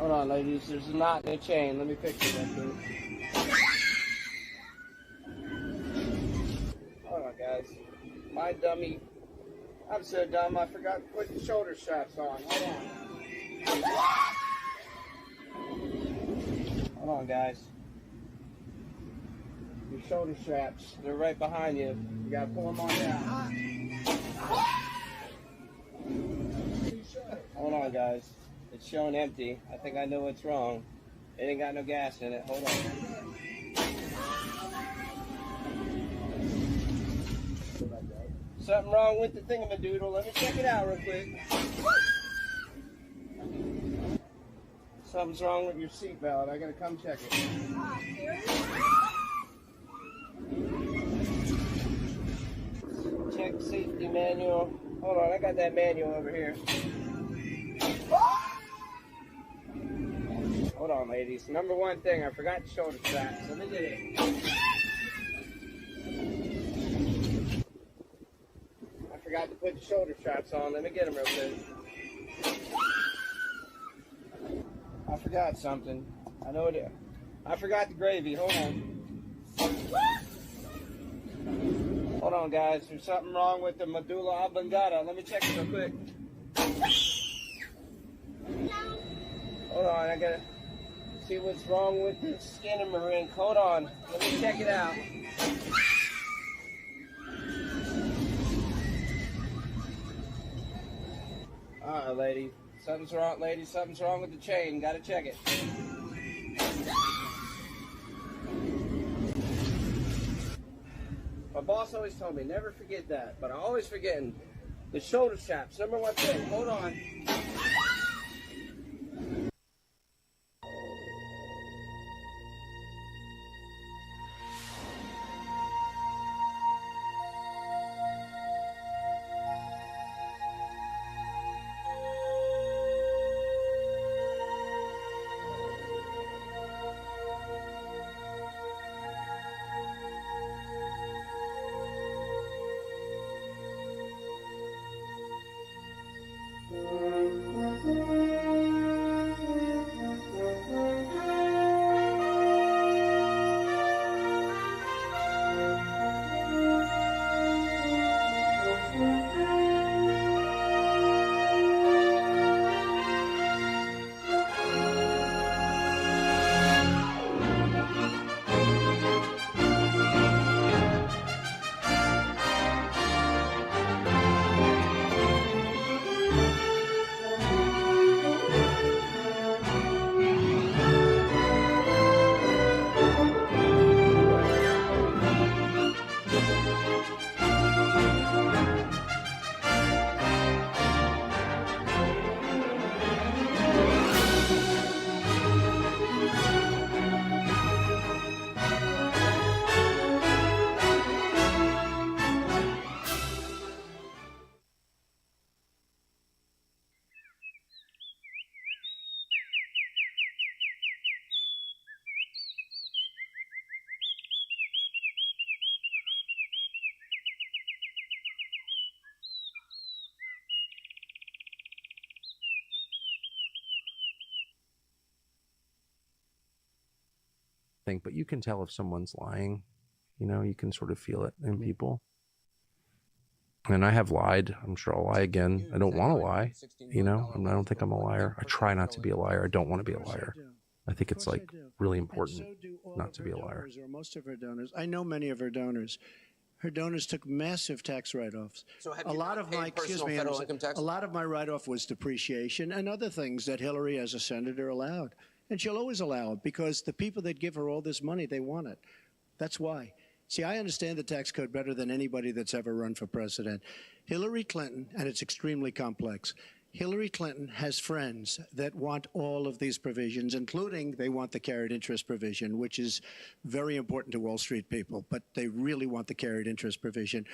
Hold on, ladies. There's a knot in the chain. Let me fix it up here. Hold on, guys. My dummy. I'm so dumb. I forgot to put the shoulder straps on. Hold on. Hold on, guys. Your shoulder straps. They're right behind you. You gotta pull them on down. Hold on, guys. It's showing empty. I think I know what's wrong. It ain't got no gas in it. Hold on. Something wrong with the thingamadoodle. Let me check it out real quick. Something's wrong with your seatbelt. I gotta come check it. Check safety manual. Hold on, I got that manual over here. Hold on, ladies. Number one thing, I forgot the shoulder straps. Let me get it. I forgot to put the shoulder straps on. Let me get them real quick. I forgot something. I know it is. I forgot the gravy. Hold on. Hold on, guys. There's something wrong with the medulla oblongata. Let me check it real quick. Hold on, I gotta see what's wrong with the skin in my ring. Hold on, let me check it out. Alright, lady. Something's wrong, lady. Something's wrong with the chain. Gotta check it. My boss always told me, never forget that. But I always forgetting the shoulder straps. Number one thing. Hold on. But you can tell if someone's lying. You know, you can sort of feel it in people. And I have lied. I'm sure I'll lie again. I don't want to lie. You know, I don't think I'm a liar. I try not to be a liar. I don't want to be a liar. I think it's like really important not to be a liar. Or most of her donors. I know many of her donors. Her donors took massive tax write-offs. So have a you lot of my federal income tax? A lot of my write-off was depreciation and other things that Hillary, as a senator, allowed. And she'll always allow it because the people that give her all this money, they want it. That's why. See, I understand the tax code better than anybody that's ever run for president. Hillary Clinton, and it's extremely complex, Hillary Clinton has friends that want all of these provisions, including they want the carried interest provision, which is very important to Wall Street people, but they really want the carried interest provision,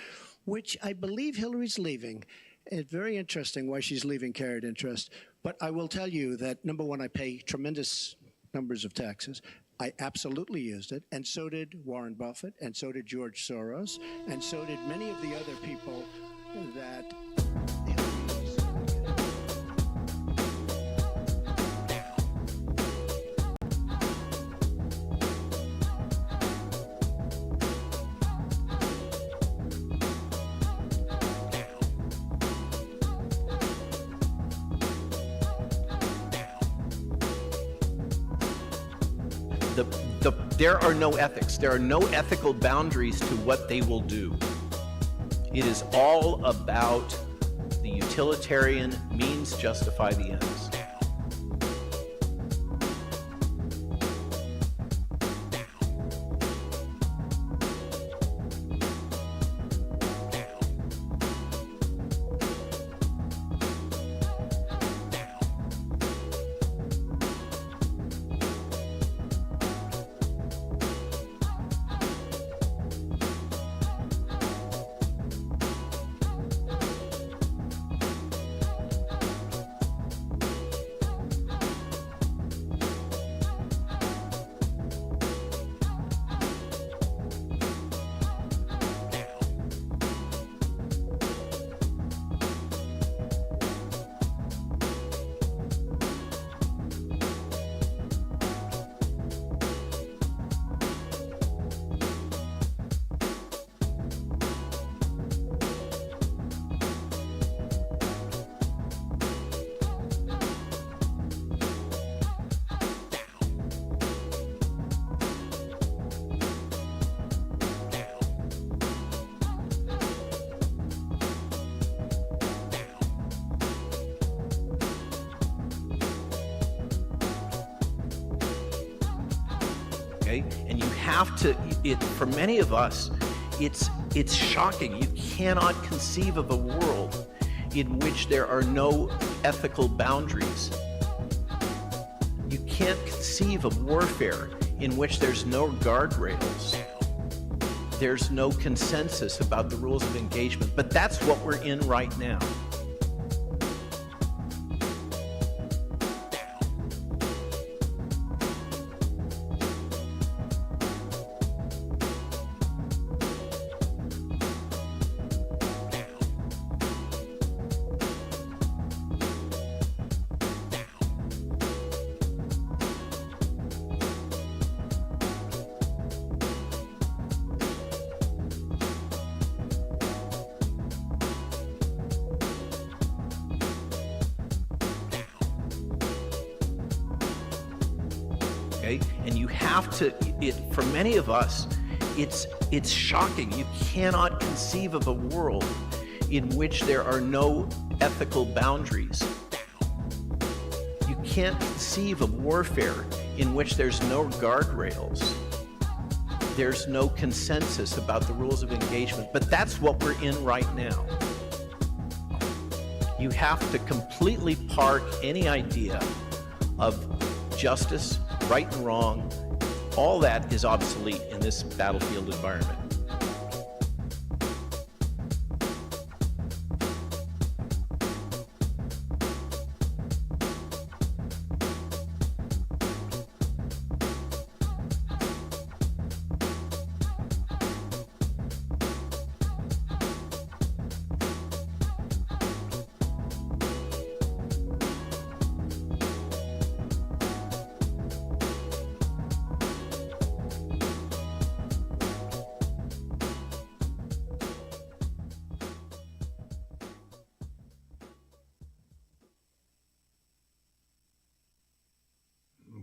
which I believe Hillary's leaving. It's very interesting why she's leaving carried interest. But I will tell you that, number one, I pay tremendous numbers of taxes. I absolutely used it, and so did Warren Buffett, and so did George Soros, and so did many of the other people that... there are no ethics. There are no ethical boundaries to what they will do. It is all about the utilitarian means justify the ends. And you have to, for many of us, it's shocking. You cannot conceive of a world in which there are no ethical boundaries. You can't conceive of warfare in which there's no guardrails. There's no consensus about the rules of engagement, but that's what we're in right now. And you have to, for many of us, it's shocking. You cannot conceive of a world in which there are no ethical boundaries. You can't conceive of warfare in which there's no guardrails. There's no consensus about the rules of engagement, but that's what we're in right now. You have to completely park any idea of justice, right and wrong. All that is obsolete in this battlefield environment.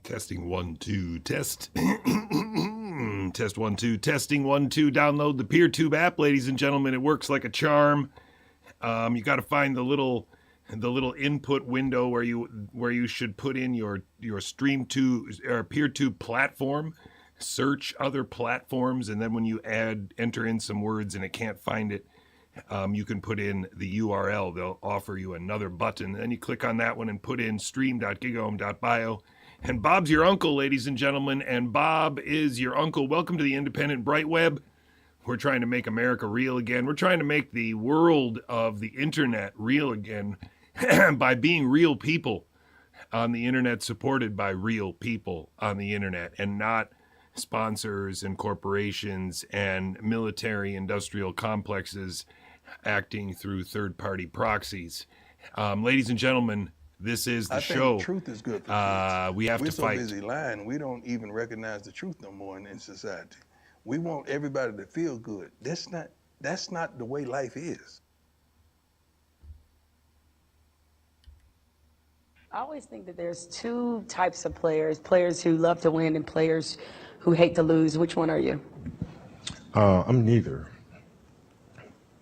Testing 1 2 test. Test 1 2 testing 1 2. Download the PeerTube app, ladies and gentlemen. It works like a charm. You got to find the little input window where you should put in your stream to or PeerTube platform. Search other platforms, and then when you enter in some words and it can't find it, you can put in the URL. They'll offer you another button. Then you click on that one and put in stream.gigaohm.bio. And Bob's your uncle, ladies and gentlemen, and Bob is your uncle. Welcome to the Independent Bright Web. We're trying to make America real again. We're trying to make the world of the internet real again by being real people on the internet, supported by real people on the internet, and not sponsors and corporations and military industrial complexes acting through third-party proxies. Ladies and gentlemen, this is the show. The truth is good for kids. We have to fight. We're so busy lying, we don't even recognize the truth no more in society. We want everybody to feel good. That's not the way life is. I always think that there's two types of players who love to win and players who hate to lose. Which one are you? I'm neither.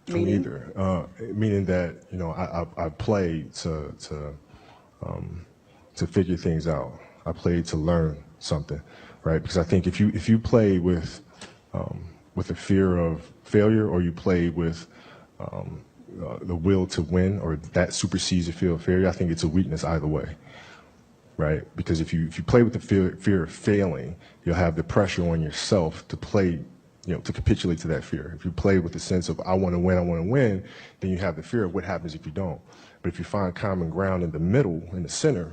Meaning? I'm neither. Meaning that, you know, I play to figure things out. I play to learn something, right? Because I think if you play with a fear of failure, or you play with the will to win, or that supersedes the fear of failure, I think it's a weakness either way, right? Because if you play with the fear of failing, you'll have the pressure on yourself to play, you know, to capitulate to that fear. If you play with the sense of I want to win, then you have the fear of what happens if you don't. But if you find common ground in the middle, in the center,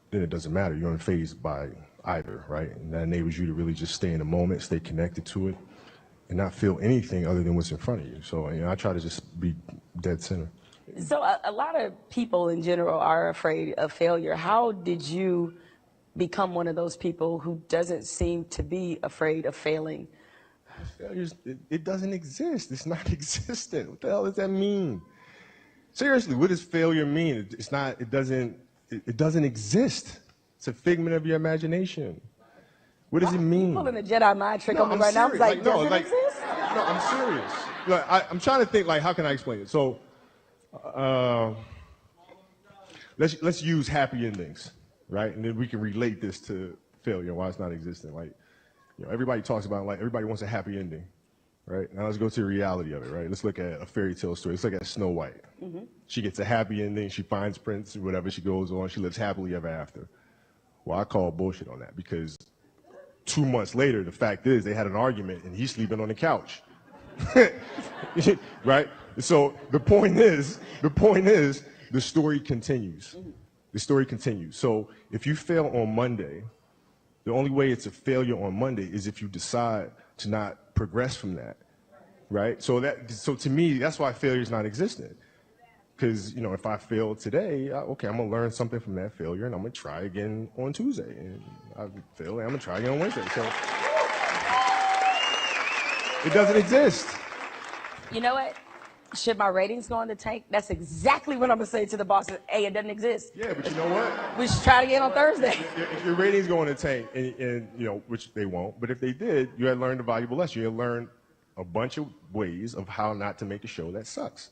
then it doesn't matter. You're unfazed by either, right? And that enables you to really just stay in the moment, stay connected to it, and not feel anything other than what's in front of you. So, you know, I try to just be dead center. So a lot of people in general are afraid of failure. How did you become one of those people who doesn't seem to be afraid of failing? Failure, it doesn't exist. It's not existent. What the hell does that mean? Seriously, what does failure mean? It's not. It doesn't exist. It's a figment of your imagination. What does it mean? You're pulling a Jedi mind trick on me right now. I was like, does it exist? No, I'm serious. I'm trying to think, like, how can I explain it? So, let's use happy endings, right? And then we can relate this to failure, why it's not existent. Like, you know, everybody talks about, like, everybody wants a happy ending, right? Now let's go to the reality of it, right? Let's look at a fairy tale story. Let's look at Snow White. Mm-hmm. She gets a happy ending. She finds Prince, or whatever. She goes on. She lives happily ever after. Well, I call bullshit on that, because 2 months later, the fact is they had an argument and he's sleeping on the couch. Right? So the point is, the story continues. The story continues. So if you fail on Monday, the only way it's a failure on Monday is if you decide to not progress from that. Right? So to me, that's why failure is not existent. Because, you know, if I fail today, okay, I'm going to learn something from that failure, and I'm going to try again on Tuesday. And I fail, and I'm going to try again on Wednesday. So it doesn't exist. You know what? Should my ratings go in the tank? That's exactly what I'm going to say to the bosses. Hey, it doesn't exist. Yeah, but you know what? We should try it again on Thursday. If your ratings go in the tank, and you know, which they won't, but if they did, you had learned a valuable lesson. You had learned a bunch of ways of how not to make a show that sucks.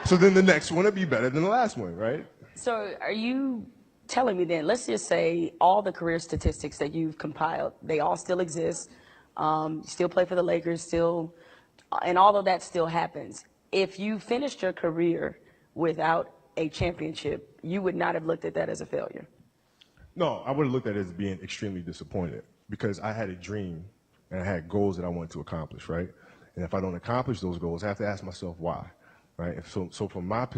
So then the next one will be better than the last one, right? So are you telling me then, let's just say all the career statistics that you've compiled, they all still exist, you still play for the Lakers, still, and all of that still happens. If you finished your career without a championship, you would not have looked at that as a failure? No, I would have looked at it as being extremely disappointed, because I had a dream and I had goals that I wanted to accomplish, right? And if I don't accomplish those goals, I have to ask myself why, right? So from my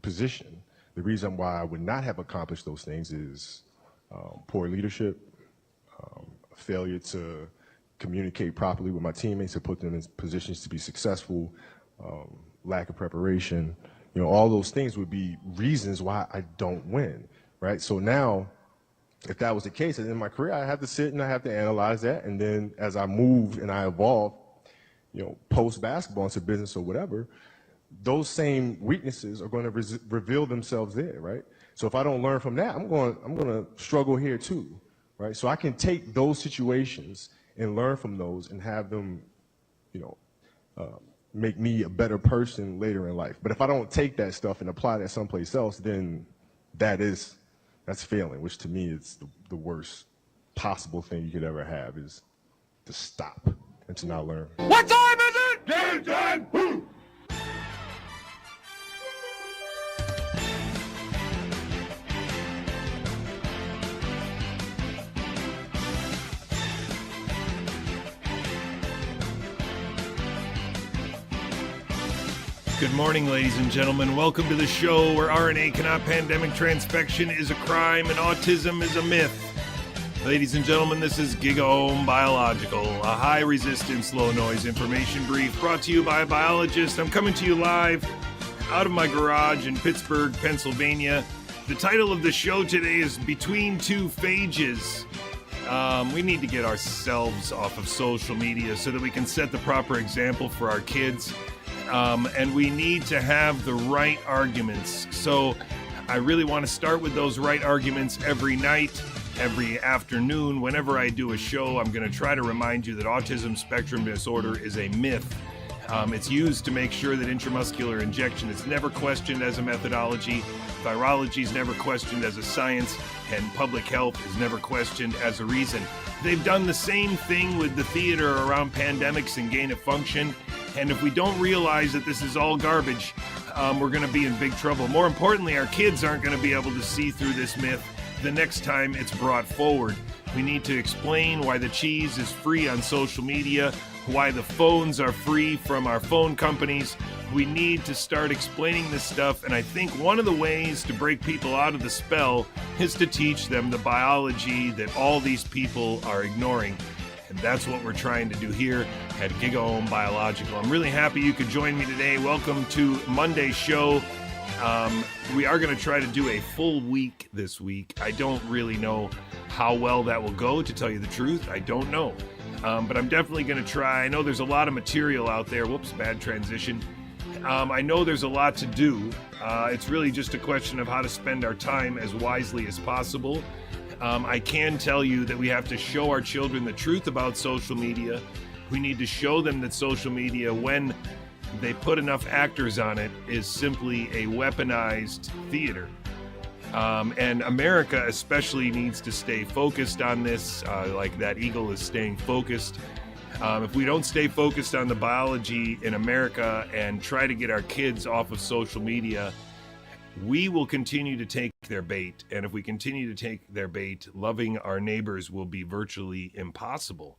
position, the reason why I would not have accomplished those things is poor leadership, failure to communicate properly with my teammates to put them in positions to be successful, lack of preparation. You know, all those things would be reasons why I don't win, right? So now, if that was the case, in my career, I have to sit and I have to analyze that. And then as I move and I evolve, you know, post basketball into business or whatever, those same weaknesses are going to reveal themselves there, right? So if I don't learn from that, I'm going to struggle here too, right? So I can take those situations and learn from those and have them, you know, make me a better person later in life. But if I don't take that stuff and apply that someplace else, then that's failing, which to me is the worst possible thing you could ever have, is to stop and to not learn. What time is it? Game time! Boom! Good morning, ladies and gentlemen. Welcome to the show where RNA cannot pandemic transfection is a crime and autism is a myth. Ladies and gentlemen, this is Gigaohm Biological, a high-resistance, low-noise information brief brought to you by a biologist. I'm coming to you live out of my garage in Pittsburgh, Pennsylvania. The title of the show today is Between Two Phages. We need to get ourselves off of social media so that we can set the proper example for our kids. And we need to have the right arguments. So I really want to start with those right arguments every night, every afternoon. Whenever I do a show, I'm going to try to remind you that autism spectrum disorder is a myth. It's used to make sure that intramuscular injection is never questioned as a methodology, virology is never questioned as a science, and public health is never questioned as a reason. They've done the same thing with the theater around pandemics and gain of function, and if we don't realize that this is all garbage, we're going to be in big trouble. More importantly, our kids aren't going to be able to see through this myth the next time it's brought forward. We need to explain why the cheese is free on social media, why the phones are free from our phone companies. We need to start explaining this stuff, and I think one of the ways to break people out of the spell is to teach them the biology that all these people are ignoring. And that's what we're trying to do here at Gigaohm Biological. I'm really happy you could join me today. Welcome to Monday's show. We are going to try to do a full week this week. I don't really know how well that will go, to tell you the truth. I don't know. But I'm definitely going to try. I know there's a lot of material out there. Whoops, bad transition. I know there's a lot to do. It's really just a question of how to spend our time as wisely as possible. I can tell you that we have to show our children the truth about social media. We need to show them that social media, when they put enough actors on it, is simply a weaponized theater. And America especially needs to stay focused on this, like that eagle is staying focused. If we don't stay focused on the biology in America and try to get our kids off of social media, we will continue to take their bait. And if we continue to take their bait, loving our neighbors will be virtually impossible.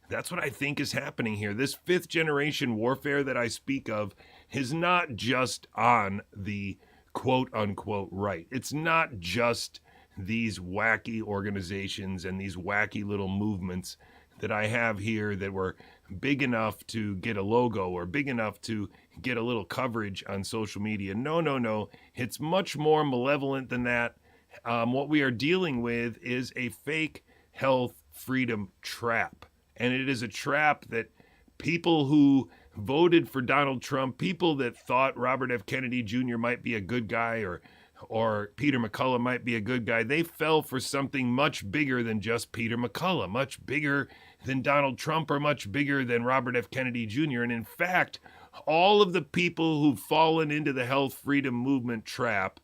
That's what I think is happening here. This fifth generation warfare that I speak of is not just on the quote unquote right. It's not just these wacky organizations and these wacky little movements that I have here that were big enough to get a logo or big enough to get a little coverage on social media. No. It's much more malevolent than that. What we are dealing with is a fake health freedom trap. And it is a trap that people who voted for Donald Trump, people that thought Robert F. Kennedy Jr. might be a good guy or Peter McCullough might be a good guy, they fell for something much bigger than just Peter McCullough, much bigger than Donald Trump, or much bigger than Robert F. Kennedy Jr. And in fact, all of the people who've fallen into the health freedom movement trap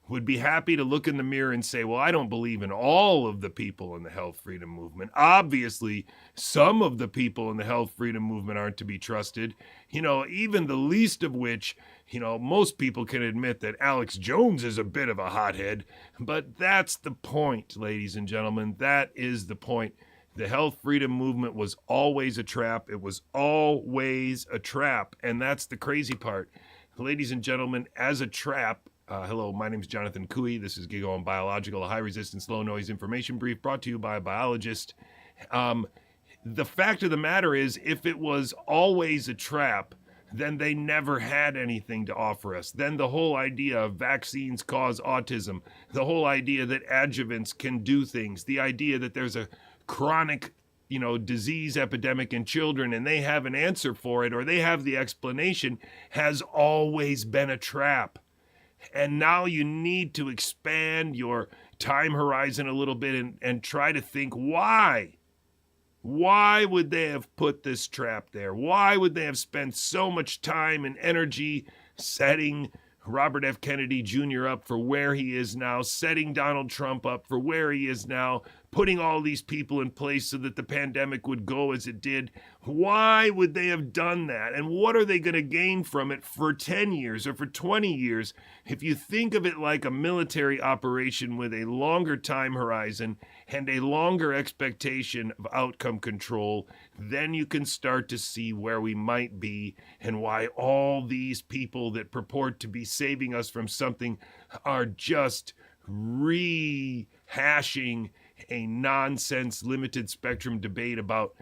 would be happy to look in the mirror and say, well, I don't believe in all of the people in the health freedom movement. Obviously, some of the people in the health freedom movement aren't to be trusted. Even the least of which, most people can admit that Alex Jones is a bit of a hothead. But that's the point, ladies and gentlemen. That is the point. The health freedom movement was always a trap. It was always a trap. And that's the crazy part. Ladies and gentlemen, as a trap, hello, my name is JJCouey. This is Gigaohm Biological, a high-resistance, low-noise information brief brought to you by a biologist. The fact of the matter is, if it was always a trap, then they never had anything to offer us. Then the whole idea of vaccines cause autism, the whole idea that adjuvants can do things, the idea that there's a chronic disease epidemic in children and they have an answer for it or they have the explanation, has always been a trap. And now you need to expand your time horizon a little bit and try to think why. Why would they have put this trap there? Why would they have spent so much time and energy setting Robert F. Kennedy Jr. up for where he is now, setting Donald Trump up for where he is now, putting all these people in place so that the pandemic would go as it did? Why would they have done that? And what are they going to gain from it for 10 years or for 20 years? If you think of it like a military operation with a longer time horizon and a longer expectation of outcome control, then you can start to see where we might be and why all these people that purport to be saving us from something are just rehashing a nonsense limited spectrum debate about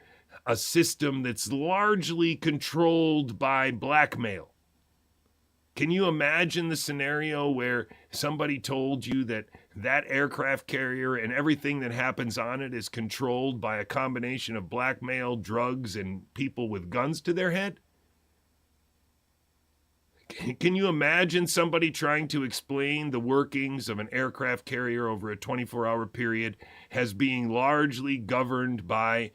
a system that's largely controlled by blackmail. Can you imagine the scenario where somebody told you that that aircraft carrier and everything that happens on it is controlled by a combination of blackmail, drugs, and people with guns to their head? Can you imagine somebody trying to explain the workings of an aircraft carrier over a 24-hour period as being largely governed by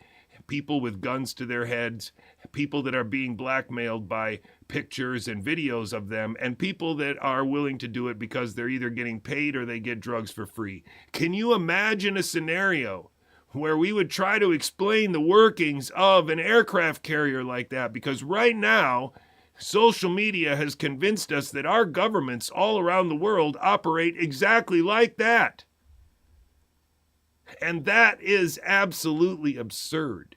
people with guns to their heads, people that are being blackmailed by pictures and videos of them, and people that are willing to do it because they're either getting paid or they get drugs for free? Can you imagine a scenario where we would try to explain the workings of an aircraft carrier like that? Because right now, social media has convinced us that our governments all around the world operate exactly like that. And that is absolutely absurd.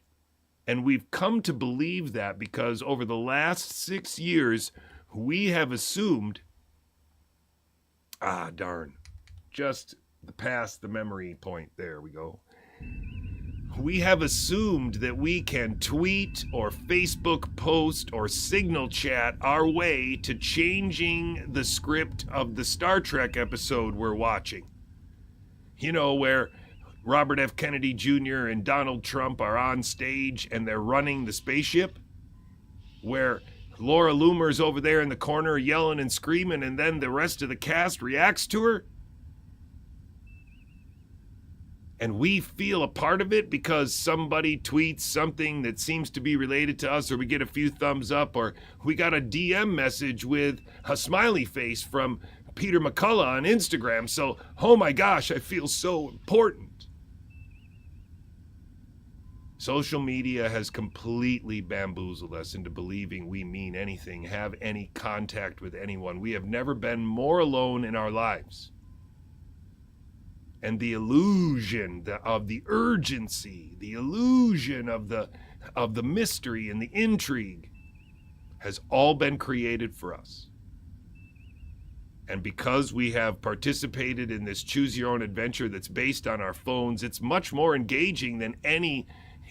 And we've come to believe that because over the last 6 years, we have assumed, just past the memory point, there we go. We have assumed that we can tweet or Facebook post or signal chat our way to changing the script of the Star Trek episode we're watching. You know, where Robert F. Kennedy Jr. and Donald Trump are on stage and they're running the spaceship, where Laura Loomer's over there in the corner yelling and screaming, and then the rest of the cast reacts to her. And we feel a part of it because somebody tweets something that seems to be related to us, or we get a few thumbs up, or we got a DM message with a smiley face from Peter McCullough on Instagram. So, oh my gosh, I feel so important. Social media has completely bamboozled us into believing we mean anything, have any contact with anyone. We have never been more alone in our lives. And the illusion of the urgency, the illusion of the mystery and the intrigue has all been created for us. And because we have participated in this choose your own adventure that's based on our phones, it's much more engaging than any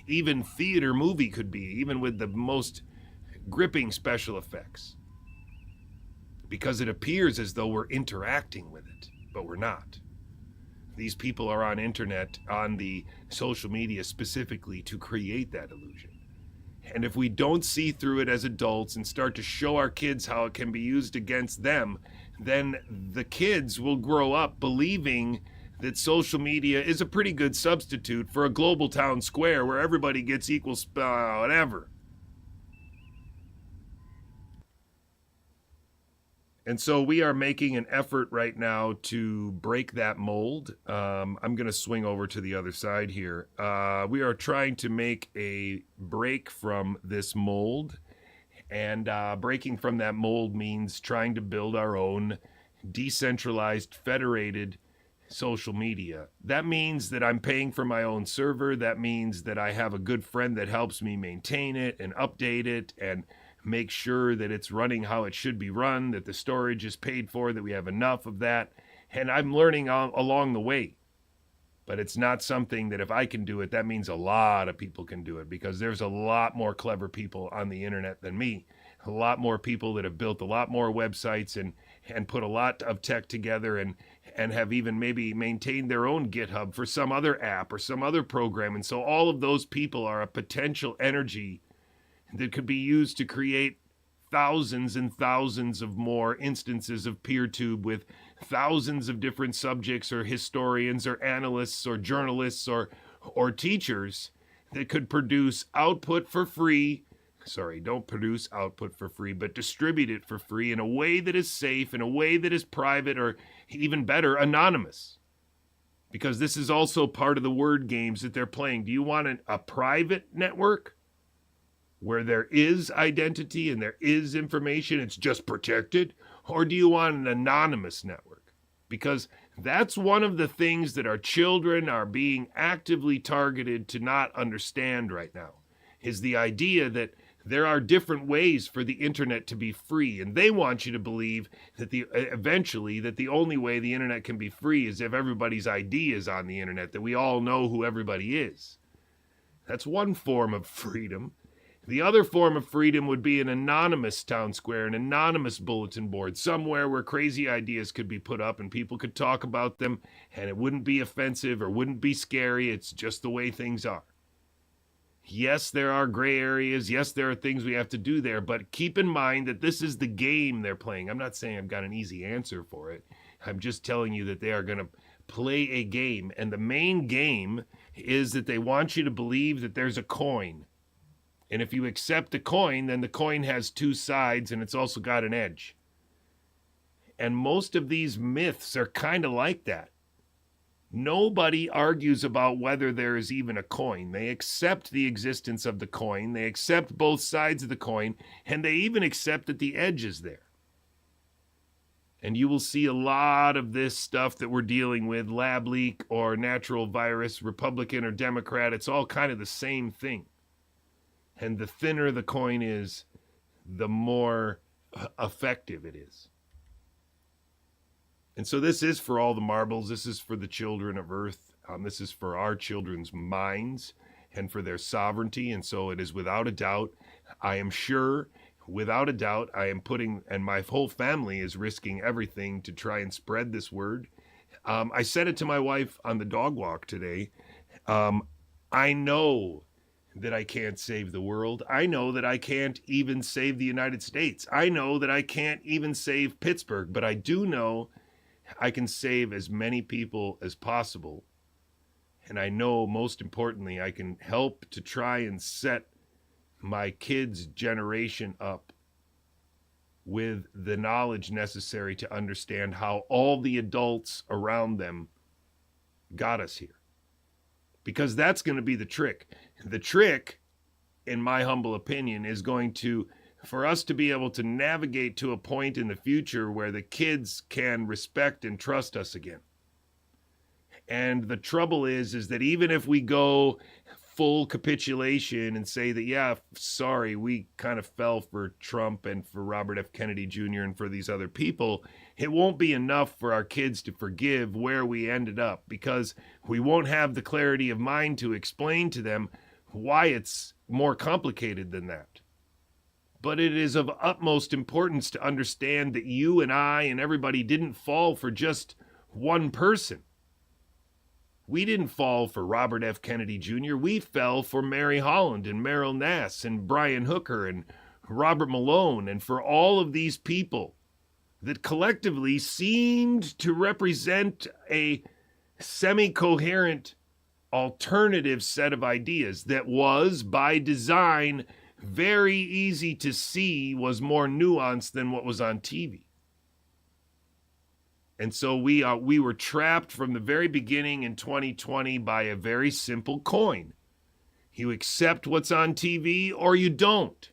even theater movie could be, even with the most gripping special effects. Because it appears as though we're interacting with it, but we're not. These people are on internet, on the social media specifically to create that illusion. And if we don't see through it as adults and start to show our kids how it can be used against them, then the kids will grow up believing that social media is a pretty good substitute for a global town square where everybody gets equal whatever. And so we are making an effort right now to break that mold. I'm going to swing over to the other side here. We are trying to make a break from this mold. And breaking from that mold means trying to build our own decentralized, federated social media. That means that I'm paying for my own server. That means that I have a good friend that helps me maintain it and update it and make sure that it's running how it should be run, that the storage is paid for, that we have enough of that. And I'm learning along the way. But it's not something that if I can do it, that means a lot of people can do it, because there's a lot more clever people on the internet than me. A lot more people that have built a lot more websites and put a lot of tech together and have even maybe maintained their own GitHub for some other app or some other program. And so all of those people are a potential energy that could be used to create thousands and thousands of more instances of PeerTube with thousands of different subjects or historians or analysts or journalists or teachers that could produce output for free. Sorry, don't produce output for free, but distribute it for free in a way that is safe, in a way that is private, or even better, anonymous. Because this is also part of the word games that they're playing. Do you want a private network where there is identity and there is information, it's just protected? Or do you want an anonymous network? Because that's one of the things that our children are being actively targeted to not understand right now, is the idea that there are different ways for the internet to be free. And they want you to believe that eventually the only way the internet can be free is if everybody's ID is on the internet, that we all know who everybody is. That's one form of freedom. The other form of freedom would be an anonymous town square, an anonymous bulletin board, somewhere where crazy ideas could be put up and people could talk about them and it wouldn't be offensive or wouldn't be scary. It's just the way things are. Yes, there are gray areas. Yes, there are things we have to do there. But keep in mind that this is the game they're playing. I'm not saying I've got an easy answer for it. I'm just telling you that they are going to play a game. And the main game is that they want you to believe that there's a coin. And if you accept the coin, then the coin has two sides and it's also got an edge. And most of these myths are kind of like that. Nobody argues about whether there is even a coin. They accept the existence of the coin. They accept both sides of the coin. And they even accept that the edge is there. And you will see a lot of this stuff that we're dealing with, lab leak or natural virus, Republican or Democrat. It's all kind of the same thing. And the thinner the coin is, the more effective it is. And so this is for all the marbles. This is for the children of Earth. This is for our children's minds and for their sovereignty. And so it is without a doubt, I am sure, without a doubt, I am putting, and my whole family is risking everything to try and spread this word. I said it to my wife on the dog walk today. I know that I can't save the world. I know that I can't even save the United States. I know that I can't even save Pittsburgh, but I do know I can save as many people as possible. And I know, most importantly, I can help to try and set my kids' generation up with the knowledge necessary to understand how all the adults around them got us here. Because that's going to be the trick. The trick, in my humble opinion, is going to, for us to be able to navigate to a point in the future where the kids can respect and trust us again. And the trouble is that even if we go full capitulation and say that, yeah, sorry, we kind of fell for Trump and for Robert F. Kennedy Jr. and for these other people, it won't be enough for our kids to forgive where we ended up, because we won't have the clarity of mind to explain to them why it's more complicated than that. But it is of utmost importance to understand that you and I and everybody didn't fall for just one person. We didn't fall for Robert F. Kennedy Jr. We fell for Mary Holland and Meryl Nass and Brian Hooker and Robert Malone, and for all of these people that collectively seemed to represent a semi-coherent alternative set of ideas that was, by design, very easy to see was more nuanced than what was on TV. And so we were trapped from the very beginning in 2020 by a very simple coin. You accept what's on TV or you don't.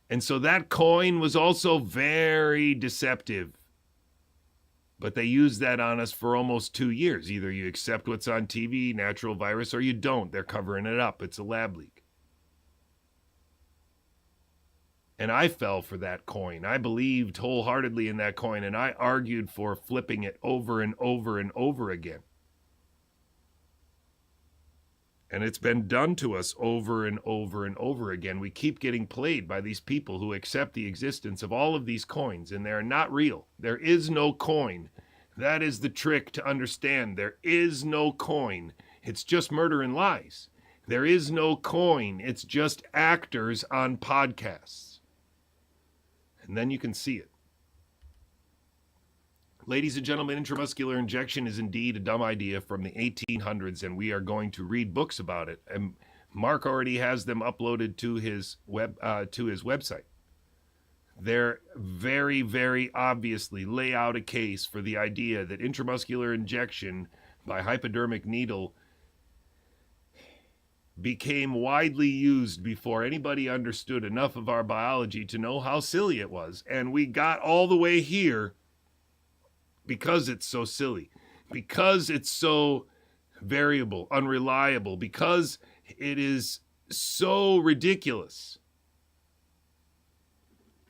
And so that coin was also very deceptive. But they used that on us for almost 2 years. Either you accept what's on TV, natural virus, or you don't. They're covering it up. It's a lab leak. And I fell for that coin. I believed wholeheartedly in that coin, and I argued for flipping it over and over and over again. And it's been done to us over and over and over again. We keep getting played by these people who accept the existence of all of these coins, and they're not real. There is no coin. That is the trick to understand. There is no coin. It's just murder and lies. There is no coin. It's just actors on podcasts. And then you can see it. Ladies and gentlemen, intramuscular injection is indeed a dumb idea from the 1800s, and we are going to read books about it. And Mark already has them uploaded to his website. They're very, very obviously lay out a case for the idea that intramuscular injection by hypodermic needle became widely used before anybody understood enough of our biology to know how silly it was. And we got all the way here because it's so silly, because it's so variable, unreliable, because it is so ridiculous.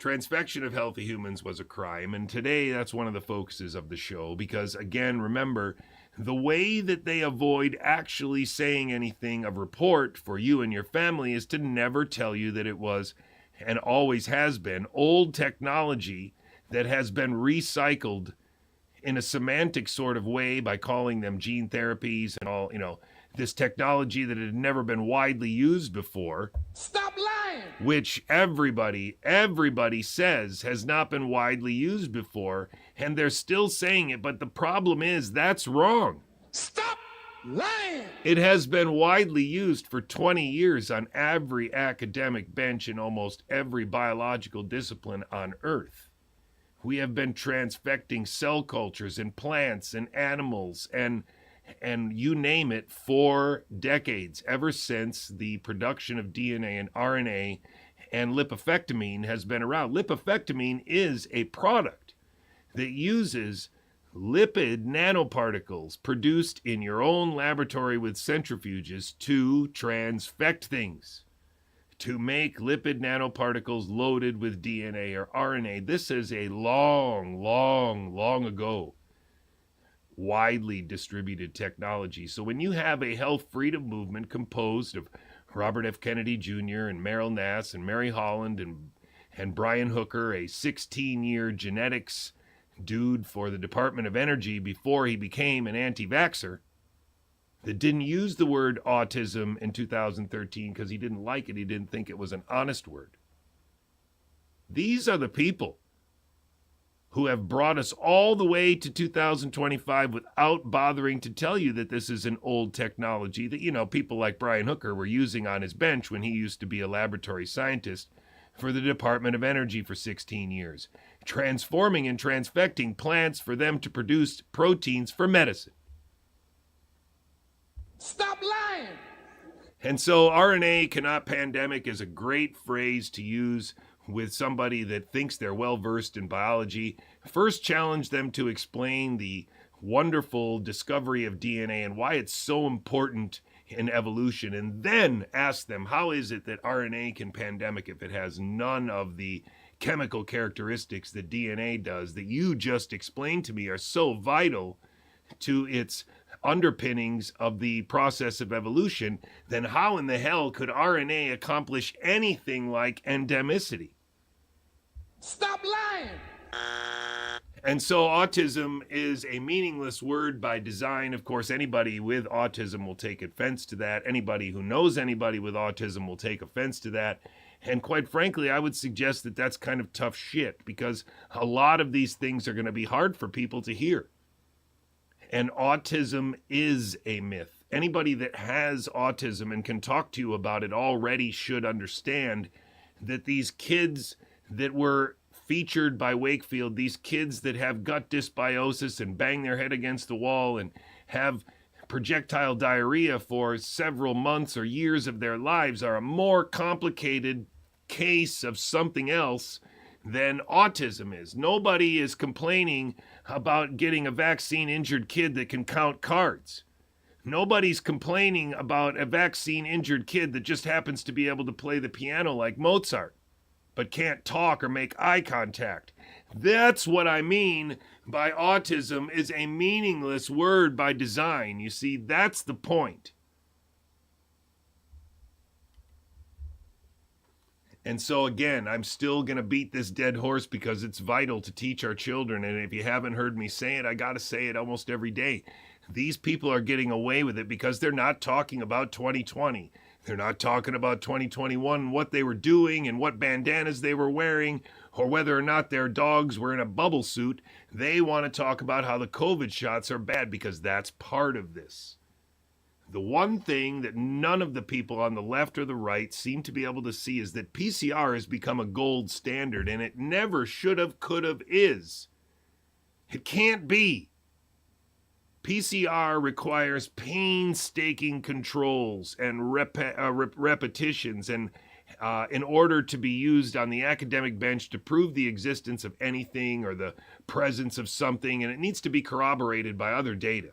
Transfection of healthy humans was a crime, and today that's one of the focuses of the show, because again, remember, the way that they avoid actually saying anything of report for you and your family is to never tell you that it was, and always has been, old technology that has been recycled in a semantic sort of way by calling them gene therapies and all, this technology that had never been widely used before. Stop lying! Which everybody says has not been widely used before, and they're still saying it, but the problem is that's wrong. Stop lying! It has been widely used for 20 years on every academic bench in almost every biological discipline on Earth. We have been transfecting cell cultures in plants and animals and you name it for decades, ever since the production of DNA and RNA, and lipofectamine has been around. Lipofectamine is a product that uses lipid nanoparticles produced in your own laboratory with centrifuges to transfect things, to make lipid nanoparticles loaded with DNA or RNA. This is a long ago widely distributed technology. So when you have a health freedom movement composed of Robert F. Kennedy Jr. and Meryl Nass and Mary Holland and Brian Hooker, a 16-year genetics dude for the Department of Energy before he became an anti-vaxxer, that didn't use the word autism in 2013 because he didn't like it. He didn't think it was an honest word. These are the people who have brought us all the way to 2025 without bothering to tell you that this is an old technology that, you know, people like Brian Hooker were using on his bench when he used to be a laboratory scientist for the Department of Energy for 16 years, transforming and transfecting plants for them to produce proteins for medicine. Stop lying! And so RNA cannot pandemic is a great phrase to use with somebody that thinks they're well-versed in biology. First, challenge them to explain the wonderful discovery of DNA and why it's so important in evolution, and then ask them, how is it that RNA can pandemic if it has none of the chemical characteristics that DNA does that you just explained to me are so vital to its underpinnings of the process of evolution? Then how in the hell could RNA accomplish anything like endemicity? Stop lying! And so autism is a meaningless word by design. Of course, anybody with autism will take offense to that. Anybody who knows anybody with autism will take offense to that. And quite frankly, I would suggest that that's kind of tough shit, because a lot of these things are going to be hard for people to hear. And autism is a myth. Anybody that has autism and can talk to you about it already should understand that these kids that were featured by Wakefield, these kids that have gut dysbiosis and bang their head against the wall and have projectile diarrhea for several months or years of their lives, are a more complicated case of something else than autism is. Nobody is complaining about getting a vaccine-injured kid that can count cards. Nobody's complaining about a vaccine-injured kid that just happens to be able to play the piano like Mozart, but can't talk or make eye contact. That's what I mean by autism is a meaningless word by design. You see, that's the point. And so again, I'm still going to beat this dead horse because it's vital to teach our children. And if you haven't heard me say it, I got to say it almost every day. These people are getting away with it because they're not talking about 2020. They're not talking about 2021 and what they were doing and what bandanas they were wearing or whether or not their dogs were in a bubble suit. They want to talk about how the COVID shots are bad because that's part of this. The one thing that none of the people on the left or the right seem to be able to see is that PCR has become a gold standard, and it never should have, could have, is. It can't be. PCR requires painstaking controls and repetitions and in order to be used on the academic bench to prove the existence of anything or the presence of something, and it needs to be corroborated by other data.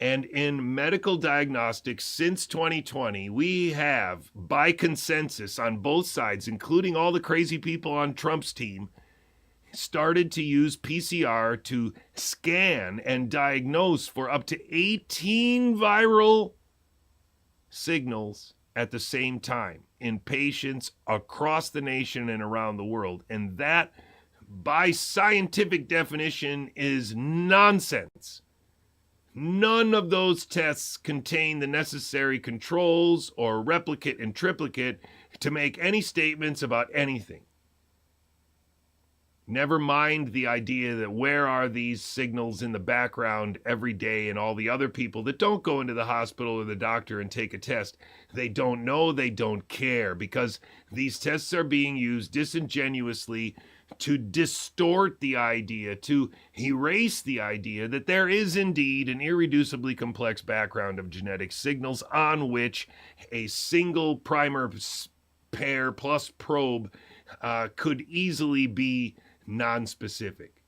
And in medical diagnostics since 2020, we have, by consensus on both sides, including all the crazy people on Trump's team, started to use PCR to scan and diagnose for up to 18 viral signals at the same time in patients across the nation and around the world. And that, by scientific definition, is nonsense. None of those tests contain the necessary controls or replicate and triplicate to make any statements about anything. Never mind the idea that where are these signals in the background every day, and all the other people that don't go into the hospital or the doctor and take a test. They don't know, they don't care, because these tests are being used disingenuously to distort the idea, to erase the idea that there is indeed an irreducibly complex background of genetic signals on which a single primer pair plus probe could easily be non-specific.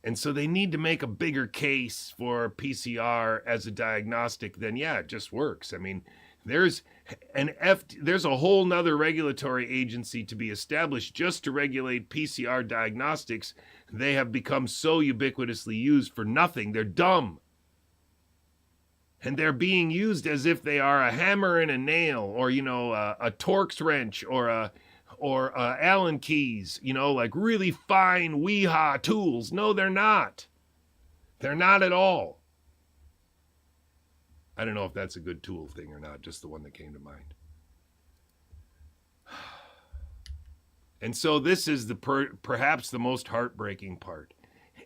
And so they need to make a bigger case for PCR as a diagnostic than, yeah, it just works. I mean, there's a whole nother regulatory agency to be established just to regulate PCR diagnostics. They have become so ubiquitously used for nothing. They're dumb. And they're being used as if they are a hammer and a nail, or, you know, a Torx wrench, or Allen keys, you know, like really fine wee-haw tools. No, they're not. They're not at all. I don't know if that's a good tool thing or not, just the one that came to mind. And so this is perhaps the most heartbreaking part.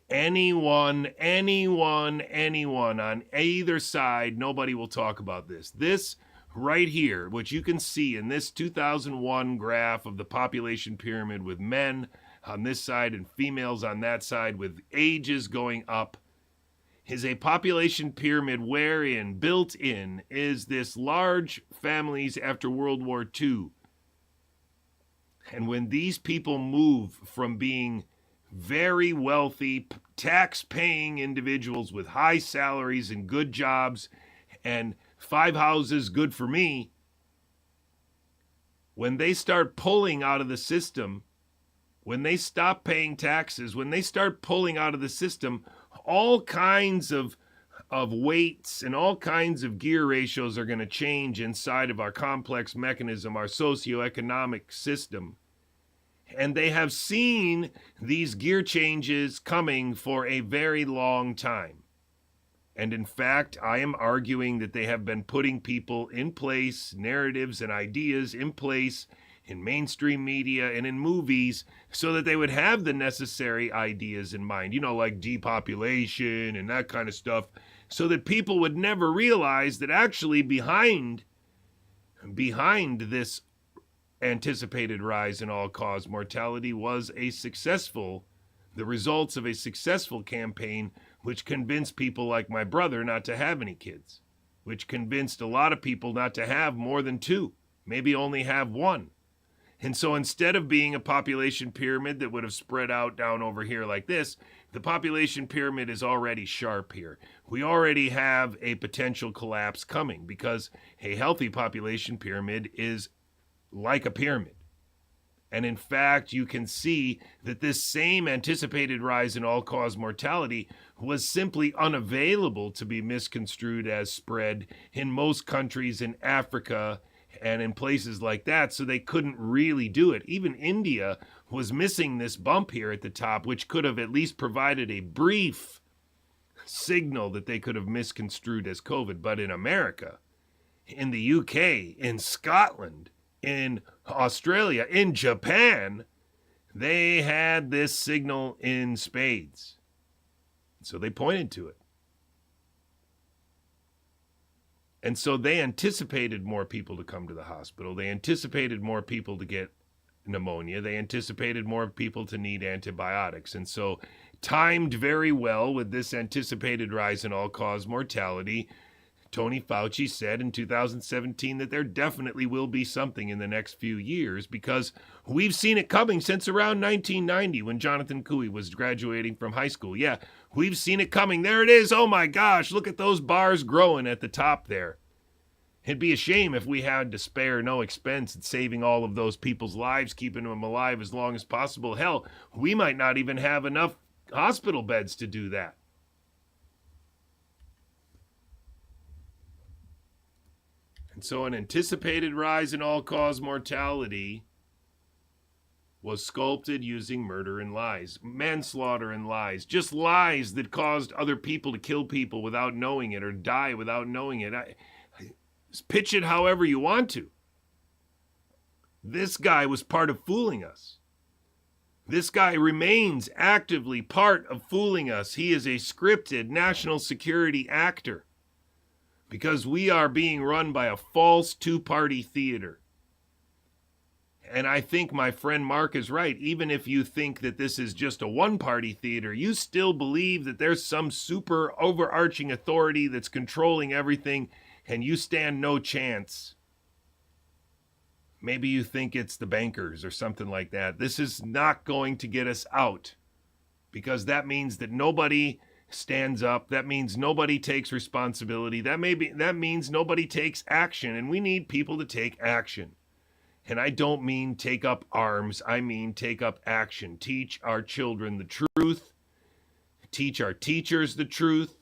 Anyone on either side, nobody will talk about this. This right here, which you can see in this 2001 graph of the population pyramid with men on this side and females on that side with ages going up, is a population pyramid wherein built in is this large families after World War II. And when these people move from being very wealthy, tax-paying individuals with high salaries and good jobs and 5 houses, good for me, when they start pulling out of the system, when they stop paying taxes, when they start pulling out of the system, all kinds of weights and all kinds of gear ratios are going to change inside of our complex mechanism, our socioeconomic system. And they have seen these gear changes coming for a very long time. And in fact, I am arguing that they have been putting people in place, narratives and ideas in place in mainstream media and in movies so that they would have the necessary ideas in mind, you know, like depopulation and that kind of stuff, so that people would never realize that actually behind this anticipated rise in all-cause mortality was the results of a successful campaign which convinced people like my brother not to have any kids, which convinced a lot of people not to have more than 2, maybe only have 1. And so instead of being a population pyramid that would have spread out down over here like this, the population pyramid is already sharp here. We already have a potential collapse coming because a healthy population pyramid is like a pyramid. And in fact, you can see that this same anticipated rise in all-cause mortality was simply unavailable to be misconstrued as spread in most countries in Africa and in places like that, so they couldn't really do it. Even India was missing this bump here at the top, which could have at least provided a brief signal that they could have misconstrued as COVID. But in America, in the UK, in Scotland, in Australia, in Japan, they had this signal in spades. So they pointed to it. And so they anticipated more people to come to the hospital. They anticipated more people to get pneumonia. They anticipated more people to need antibiotics. And so, timed very well with this anticipated rise in all-cause mortality, Tony Fauci said in 2017 that there definitely will be something in the next few years because we've seen it coming since around 1990 when Jonathan Couey was graduating from high school. Yeah, we've seen it coming. There it is. Oh my gosh, look at those bars growing at the top there. It'd be a shame if we had to spare no expense in saving all of those people's lives, keeping them alive as long as possible. Hell, we might not even have enough hospital beds to do that. And so an anticipated rise in all-cause mortality was sculpted using murder and lies, manslaughter and lies, just lies that caused other people to kill people without knowing it or die without knowing it. Pitch it however you want to. This guy was part of fooling us. This guy remains actively part of fooling us. He is a scripted national security actor because we are being run by a false two-party theater. And I think my friend Mark is right. Even if you think that this is just a one-party theater, you still believe that there's some super overarching authority that's controlling everything, and you stand no chance. Maybe you think it's the bankers or something like that. This is not going to get us out, because that means that nobody stands up. That means nobody takes responsibility. That means nobody takes action, and we need people to take action. And I don't mean take up arms. I mean take up action. Teach our children the truth. Teach our teachers the truth.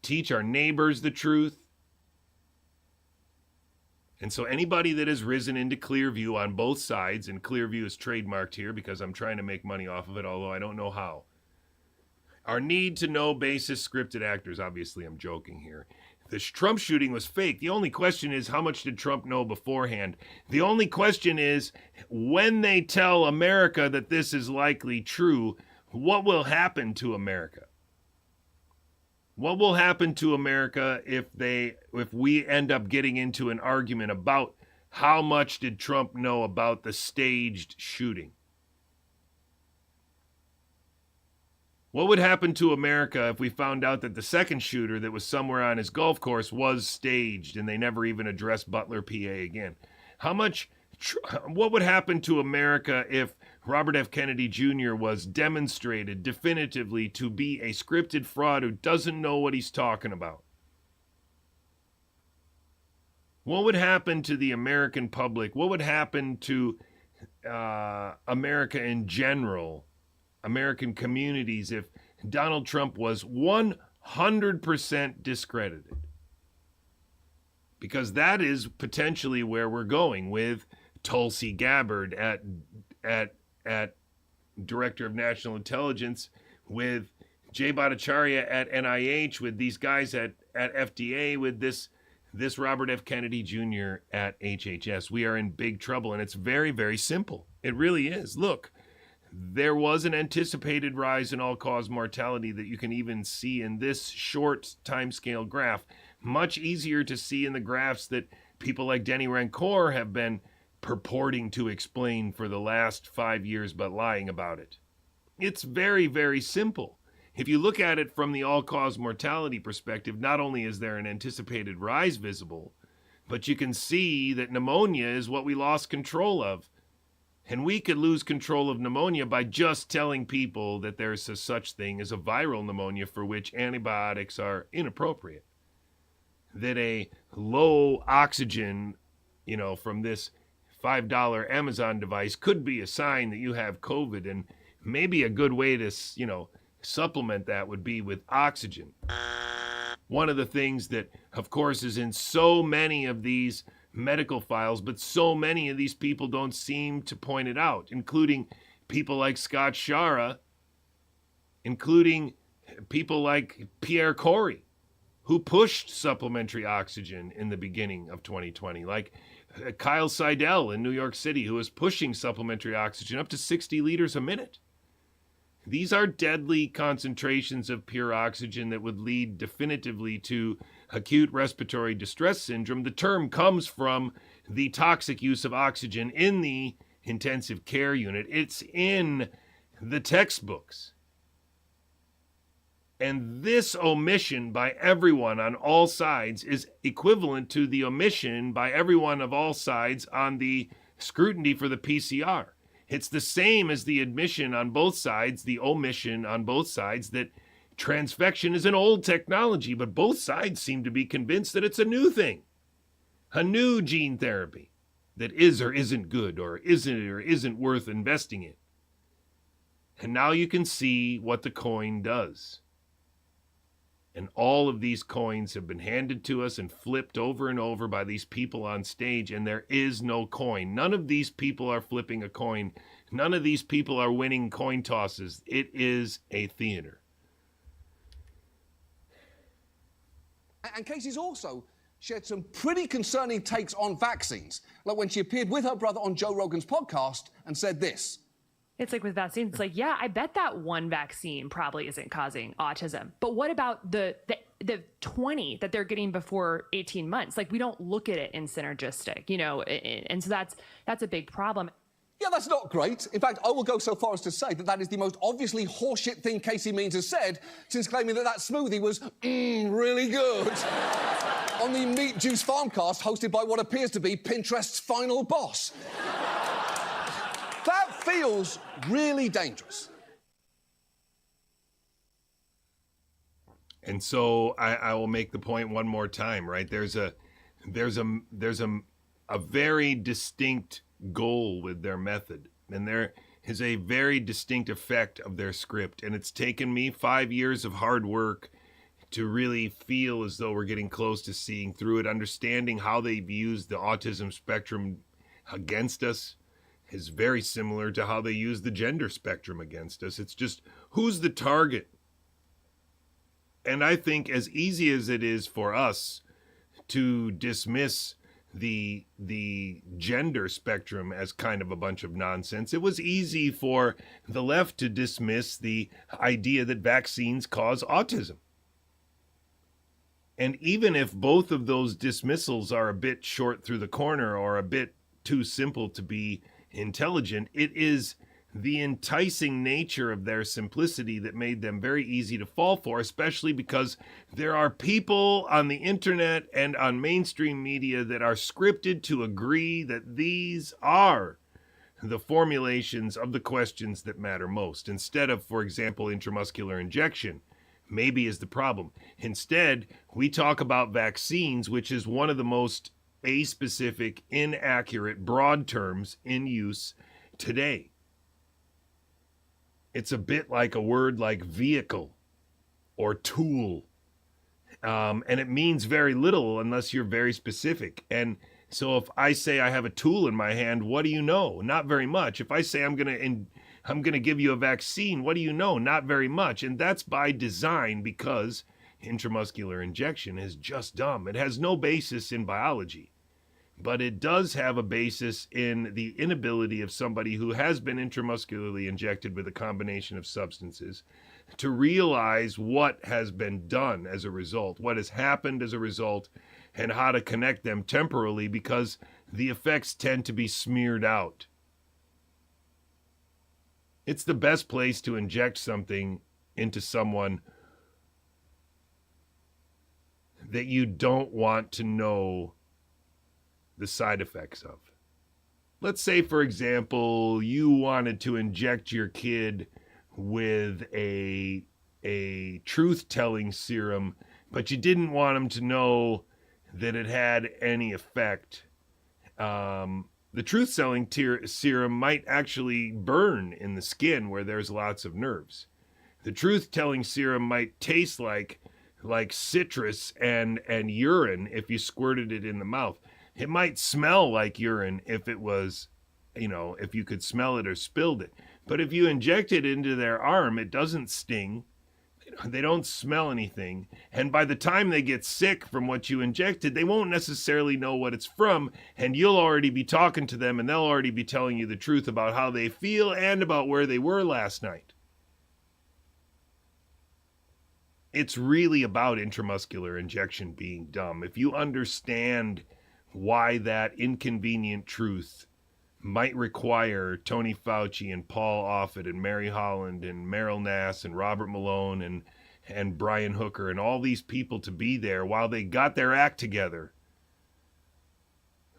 Teach our neighbors the truth. And so anybody that has risen into Clearview on both sides, and Clearview is trademarked here because I'm trying to make money off of it, although I don't know how. Our need to know basis scripted actors. Obviously, I'm joking here. This Trump shooting was fake. The only question is, how much did Trump know beforehand? The only question is, when they tell America that this is likely true, what will happen to America? What will happen to America if we end up getting into an argument about how much did Trump know about the staged shooting? What would happen to America if we found out that the second shooter that was somewhere on his golf course was staged and they never even addressed Butler, PA again? What would happen to America if Robert F. Kennedy Jr. was demonstrated definitively to be a scripted fraud who doesn't know what he's talking about? What would happen to the American public? What would happen to America in general? American communities if Donald Trump was 100% discredited? Because that is potentially where we're going with Tulsi Gabbard at Director of National Intelligence, with Jay Bhattacharya at NIH, with these guys at FDA, with this Robert F. Kennedy Jr. at HHS. We are in big trouble, and it's very, very simple. It really is. Look, there was an anticipated rise in all-cause mortality that you can even see in this short timescale graph. Much easier to see in the graphs that people like Denny Rancor have been purporting to explain for the last 5 years, but lying about it. It's very, very simple. If you look at it from the all-cause mortality perspective, not only is there an anticipated rise visible, but you can see that pneumonia is what we lost control of. And we could lose control of pneumonia by just telling people that there's a such thing as a viral pneumonia for which antibiotics are inappropriate. That a low oxygen, from this $5 Amazon device could be a sign that you have COVID. And maybe a good way to, supplement that would be with oxygen. One of the things that, of course, is in so many of these medical files, but so many of these people don't seem to point it out, including people like Scott Schara, including people like Pierre Corey, who pushed supplementary oxygen in the beginning of 2020, like Kyle Seidel in New York City, who is pushing supplementary oxygen up to 60 liters a minute. These are deadly concentrations of pure oxygen that would lead definitively to acute respiratory distress syndrome. The term comes from the toxic use of oxygen in the intensive care unit. It's in the textbooks. And this omission by everyone on all sides is equivalent to the omission by everyone of all sides on the scrutiny for the PCR. It's the same as the admission on both sides, the omission on both sides, that transfection is an old technology, but both sides seem to be convinced that it's a new thing, a new gene therapy that is or isn't good, or isn't worth investing in. And now you can see what the coin does. And all of these coins have been handed to us and flipped over and over by these people on stage, and there is no coin. None of these people are flipping a coin. None of these people are winning coin tosses. It is a theater. And Casey's also shared some pretty concerning takes on vaccines, like when she appeared with her brother on Joe Rogan's podcast and said this. It's like with vaccines, it's like, yeah, I bet that one vaccine probably isn't causing autism. But what about the 20 that they're getting before 18 months? Like, we don't look at it in synergistic, you know, and so that's a big problem. Yeah, that's not great. In fact, I will go so far as to say that that is the most obviously horseshit thing Casey Means has said since claiming that smoothie was really good on the Meat Juice Farmcast hosted by what appears to be Pinterest's final boss. That feels really dangerous. And so I will make the point one more time, right? There's a very distinct goal with their method, and there is a very distinct effect of their script. And it's taken me 5 years of hard work to really feel as though we're getting close to seeing through it, understanding how they've used the autism spectrum against us is very similar to how they use the gender spectrum against us. It's just, who's the target? And I think as easy as it is for us to dismiss the gender spectrum as kind of a bunch of nonsense, it was easy for the left to dismiss the idea that vaccines cause autism. And even if both of those dismissals are a bit short through the corner or a bit too simple to be intelligent, it is the enticing nature of their simplicity that made them very easy to fall for, especially because there are people on the internet and on mainstream media that are scripted to agree that these are the formulations of the questions that matter most, instead of, for example, intramuscular injection. Maybe is the problem. Instead, we talk about vaccines, which is one of the most aspecific, inaccurate, broad terms in use today. It's a bit like a word like vehicle or tool. And it means very little unless you're very specific. And so if I say I have a tool in my hand, what do you know? Not very much. If I say I'm going to give you a vaccine, what do you know? Not very much. And that's by design, because intramuscular injection is just dumb. It has no basis in biology, but it does have a basis in the inability of somebody who has been intramuscularly injected with a combination of substances to realize what has been done as a result, what has happened as a result, and how to connect them temporally, because the effects tend to be smeared out. It's the best place to inject something into someone that you don't want to know the side effects of. Let's say, for example, you wanted to inject your kid with a truth-telling serum, but you didn't want him to know that it had any effect. The truth-telling serum might actually burn in the skin where there's lots of nerves. The truth-telling serum might taste like citrus and urine if you squirted it in the mouth. It might smell like urine if it was, if you could smell it or spilled it. But if you inject it into their arm, it doesn't sting. They don't smell anything. And by the time they get sick from what you injected, they won't necessarily know what it's from. And you'll already be talking to them, and they'll already be telling you the truth about how they feel and about where they were last night. It's really about intramuscular injection being dumb. If you understand why that inconvenient truth might require Tony Fauci and Paul Offit and Mary Holland and Meryl Nass and Robert Malone and Brian Hooker and all these people to be there while they got their act together,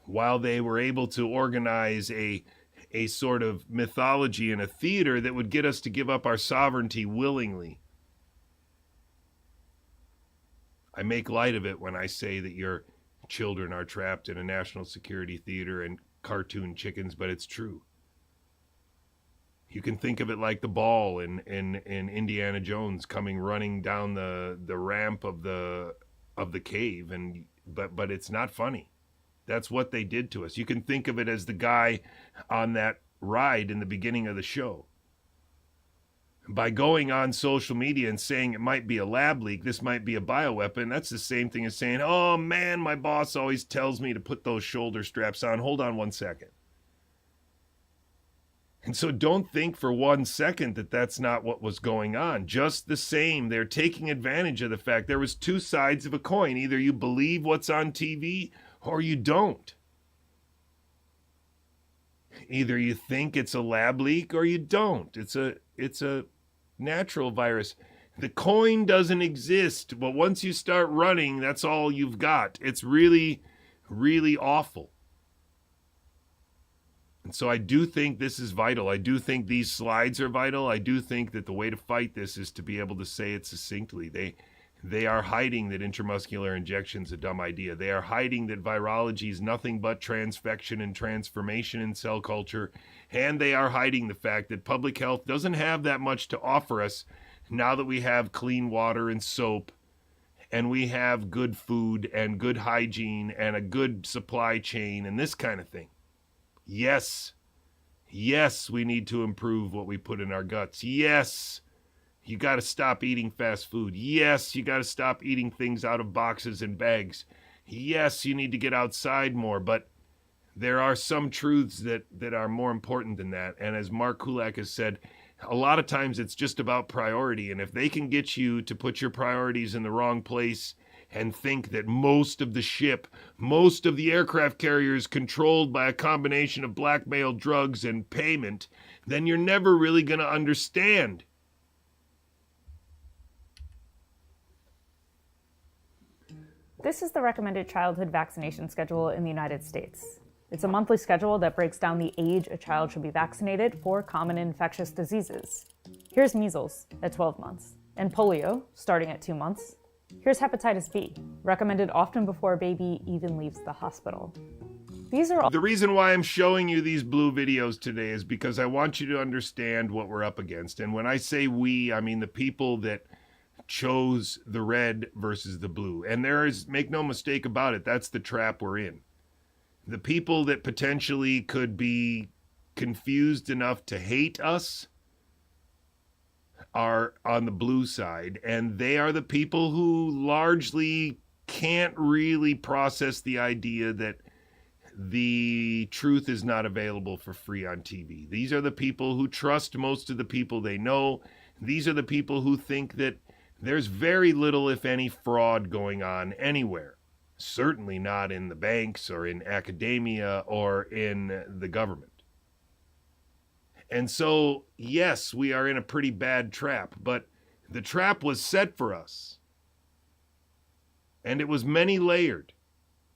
while they were able to organize a sort of mythology and a theater that would get us to give up our sovereignty willingly. I make light of it when I say that your children are trapped in a national security theater and cartoon chickens, but it's true. You can think of it like the ball in Indiana Jones coming running down the ramp of the cave, but it's not funny. That's what they did to us. You can think of it as the guy on that ride in the beginning of the show. By going on social media and saying it might be a lab leak, this might be a bioweapon, that's the same thing as saying, oh man, my boss always tells me to put those shoulder straps on. Hold on 1 second. And so don't think for 1 second that that's not what was going on. Just the same, they're taking advantage of the fact there was two sides of a coin. Either you believe what's on TV or you don't. Either you think it's a lab leak or you don't. It's a natural virus. The coin doesn't exist, but once you start running, that's all you've got. It's really, really awful. And so I do think this is vital. I do think these slides are vital. I do think that the way to fight this is to be able to say it succinctly. They are hiding that intramuscular injection is a dumb idea. They are hiding that virology is nothing but transfection and transformation in cell culture. And they are hiding the fact that public health doesn't have that much to offer us now that we have clean water and soap, and we have good food and good hygiene and a good supply chain and this kind of thing. Yes, we need to improve what we put in our guts. Yes, you got to stop eating fast food. Yes, you got to stop eating things out of boxes and bags. Yes, you need to get outside more, but there are some truths that are more important than that. And as Mark Kulak has said, a lot of times it's just about priority. And if they can get you to put your priorities in the wrong place and think that most of the aircraft carriers controlled by a combination of blackmail, drugs, and payment, then you're never really going to understand. This is the recommended childhood vaccination schedule in the United States. It's a monthly schedule that breaks down the age a child should be vaccinated for common infectious diseases. Here's measles at 12 months, and polio starting at 2 months. Here's hepatitis B, recommended often before a baby even leaves the hospital. These are all. The reason why I'm showing you these blue videos today is because I want you to understand what we're up against. And when I say we, I mean the people that chose the red versus the blue. And make no mistake about it, that's the trap we're in. The people that potentially could be confused enough to hate us are on the blue side, and they are the people who largely can't really process the idea that the truth is not available for free on TV. These are the people who trust most of the people they know. These are the people who think that there's very little, if any, fraud going on anywhere. Certainly not in the banks or in academia or in the government. And so, yes, we are in a pretty bad trap, but the trap was set for us. And it was many layered.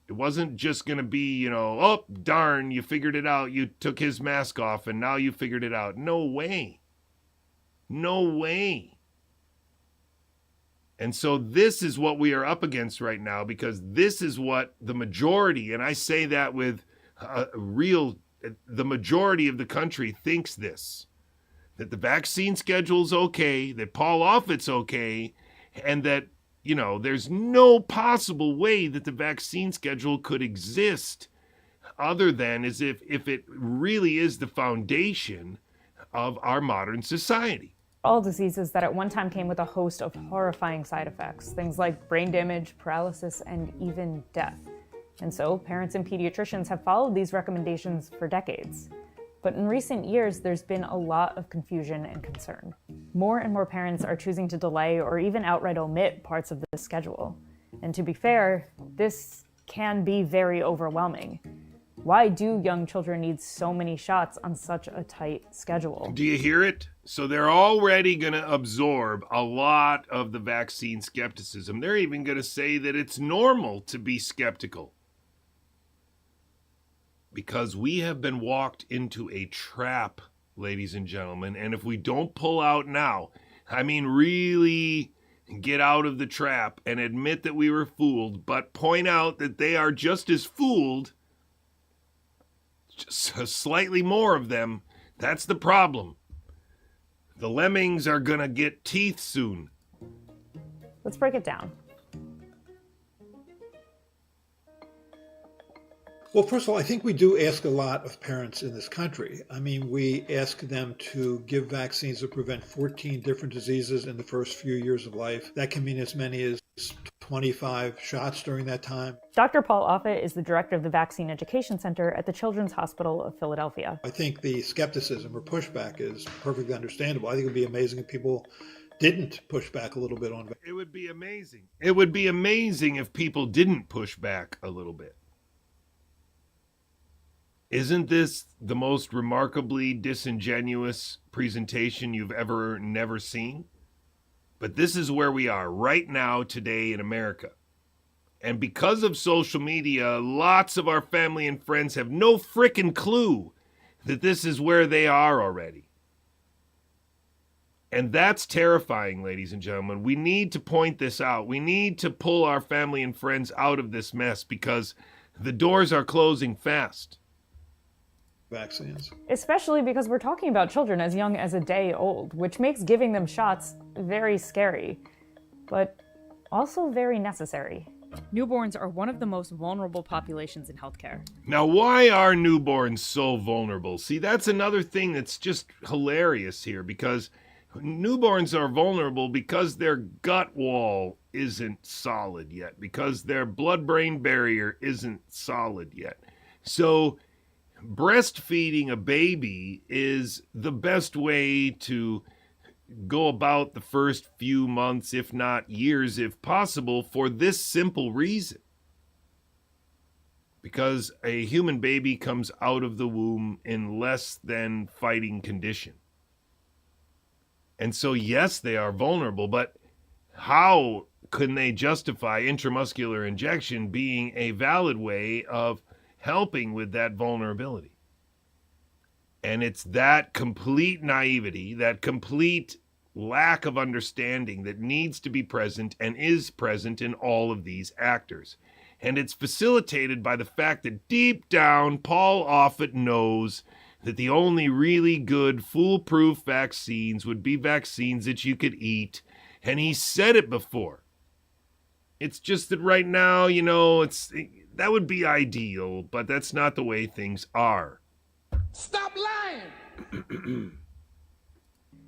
It wasn't just going to be, oh, darn, you figured it out. You took his mask off and now you figured it out. No way. No way. And so this is what we are up against right now, because this is what the majority, and I say that with the majority of the country thinks this, that the vaccine schedule's okay, that Paul Offit's okay, and that, there's no possible way that the vaccine schedule could exist other than as if it really is the foundation of our modern society. All diseases that at one time came with a host of horrifying side effects, things like brain damage, paralysis, and even death. And so parents and pediatricians have followed these recommendations for decades. But in recent years, there's been a lot of confusion and concern. More and more parents are choosing to delay or even outright omit parts of the schedule. And to be fair, this can be very overwhelming. Why do young children need so many shots on such a tight schedule? Do you hear it? So they're already going to absorb a lot of the vaccine skepticism. They're even going to say that it's normal to be skeptical. Because we have been walked into a trap, ladies and gentlemen. And if we don't pull out now, really get out of the trap and admit that we were fooled, but point out that they are just as fooled, just slightly more of them, that's the problem. The lemmings are gonna get teeth soon. Let's break it down. Well, first of all, I think we do ask a lot of parents in this country. I mean, we ask them to give vaccines that prevent 14 different diseases in the first few years of life. That can mean as many as 25 shots during that time. Dr. Paul Offit is the director of the Vaccine Education Center at the Children's Hospital of Philadelphia. I think the skepticism or pushback is perfectly understandable. I think it would be amazing if people didn't push back a little bit on vaccines. It would be amazing. It would be amazing if people didn't push back a little bit. Isn't this the most remarkably disingenuous presentation you've never seen? But this is where we are right now today in America. And because of social media, lots of our family and friends have no frickin' clue that this is where they are already. And that's terrifying, ladies and gentlemen. We need to point this out. We need to pull our family and friends out of this mess because the doors are closing fast. Vaccines. Especially because we're talking about children as young as a day old, which makes giving them shots very scary, but also very necessary. Newborns are one of the most vulnerable populations in healthcare. Now, why are newborns so vulnerable? See, that's another thing that's just hilarious here, because newborns are vulnerable because their gut wall isn't solid yet, because their blood-brain barrier isn't solid yet. So breastfeeding a baby is the best way to go about the first few months, if not years, if possible, for this simple reason. Because a human baby comes out of the womb in less than fighting condition. And so, yes, they are vulnerable, but how can they justify intramuscular injection being a valid way of helping with that vulnerability? And it's that complete naivety, that complete lack of understanding that needs to be present and is present in all of these actors. And it's facilitated by the fact that deep down, Paul Offit knows that the only really good, foolproof vaccines would be vaccines that you could eat. And he said it before. It's just that right now, that would be ideal, but that's not the way things are. Stop lying!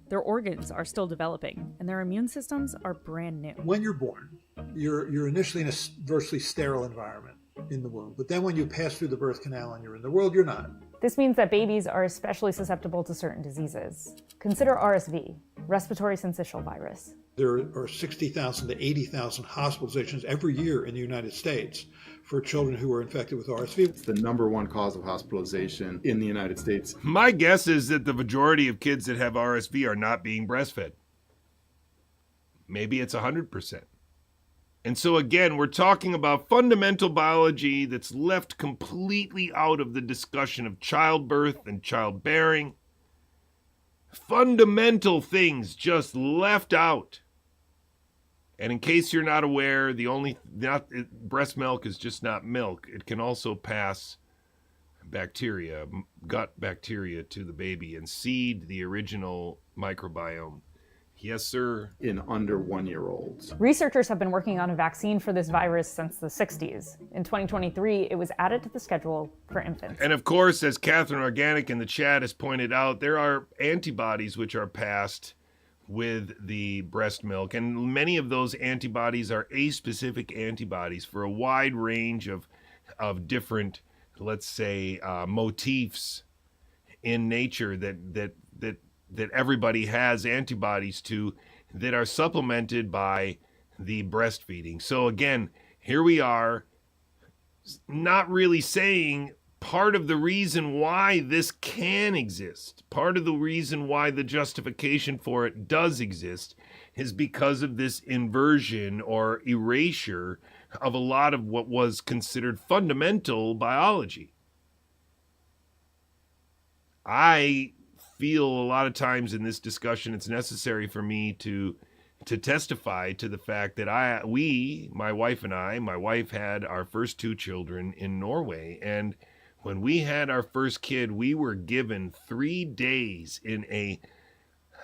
Their organs are still developing, and their immune systems are brand new. When you're born, you're initially in a virtually sterile environment in the womb. But then when you pass through the birth canal and you're in the world, you're not. This means that babies are especially susceptible to certain diseases. Consider RSV, respiratory syncytial virus. There are 60,000 to 80,000 hospitalizations every year in the United States for children who are infected with RSV. It's the #1 cause of hospitalization in the United States. My guess is that the majority of kids that have RSV are not being breastfed. Maybe it's 100%. And so again, we're talking about fundamental biology that's left completely out of the discussion of childbirth and childbearing. Fundamental things just left out. And in case you're not aware, breast milk is just not milk. It can also pass bacteria, gut bacteria, to the baby and seed the original microbiome. Yes, sir. In under 1-year-olds. Researchers have been working on a vaccine for this virus since the 60s. In 2023, it was added to the schedule for infants. And of course, as Catherine Organic in the chat has pointed out, there are antibodies which are passed with the breast milk. And many of those antibodies are aspecific antibodies for a wide range of different, let's say, motifs in nature that everybody has antibodies to, that are supplemented by the breastfeeding. So again, here we are, not really saying part of the reason why this can exist, part of the reason why the justification for it does exist, is because of this inversion or erasure of a lot of what was considered fundamental biology. I feel a lot of times in this discussion it's necessary for me to testify to the fact that my wife and I, my wife had our first 2 children in Norway, and when we had our first kid, we were given 3 days in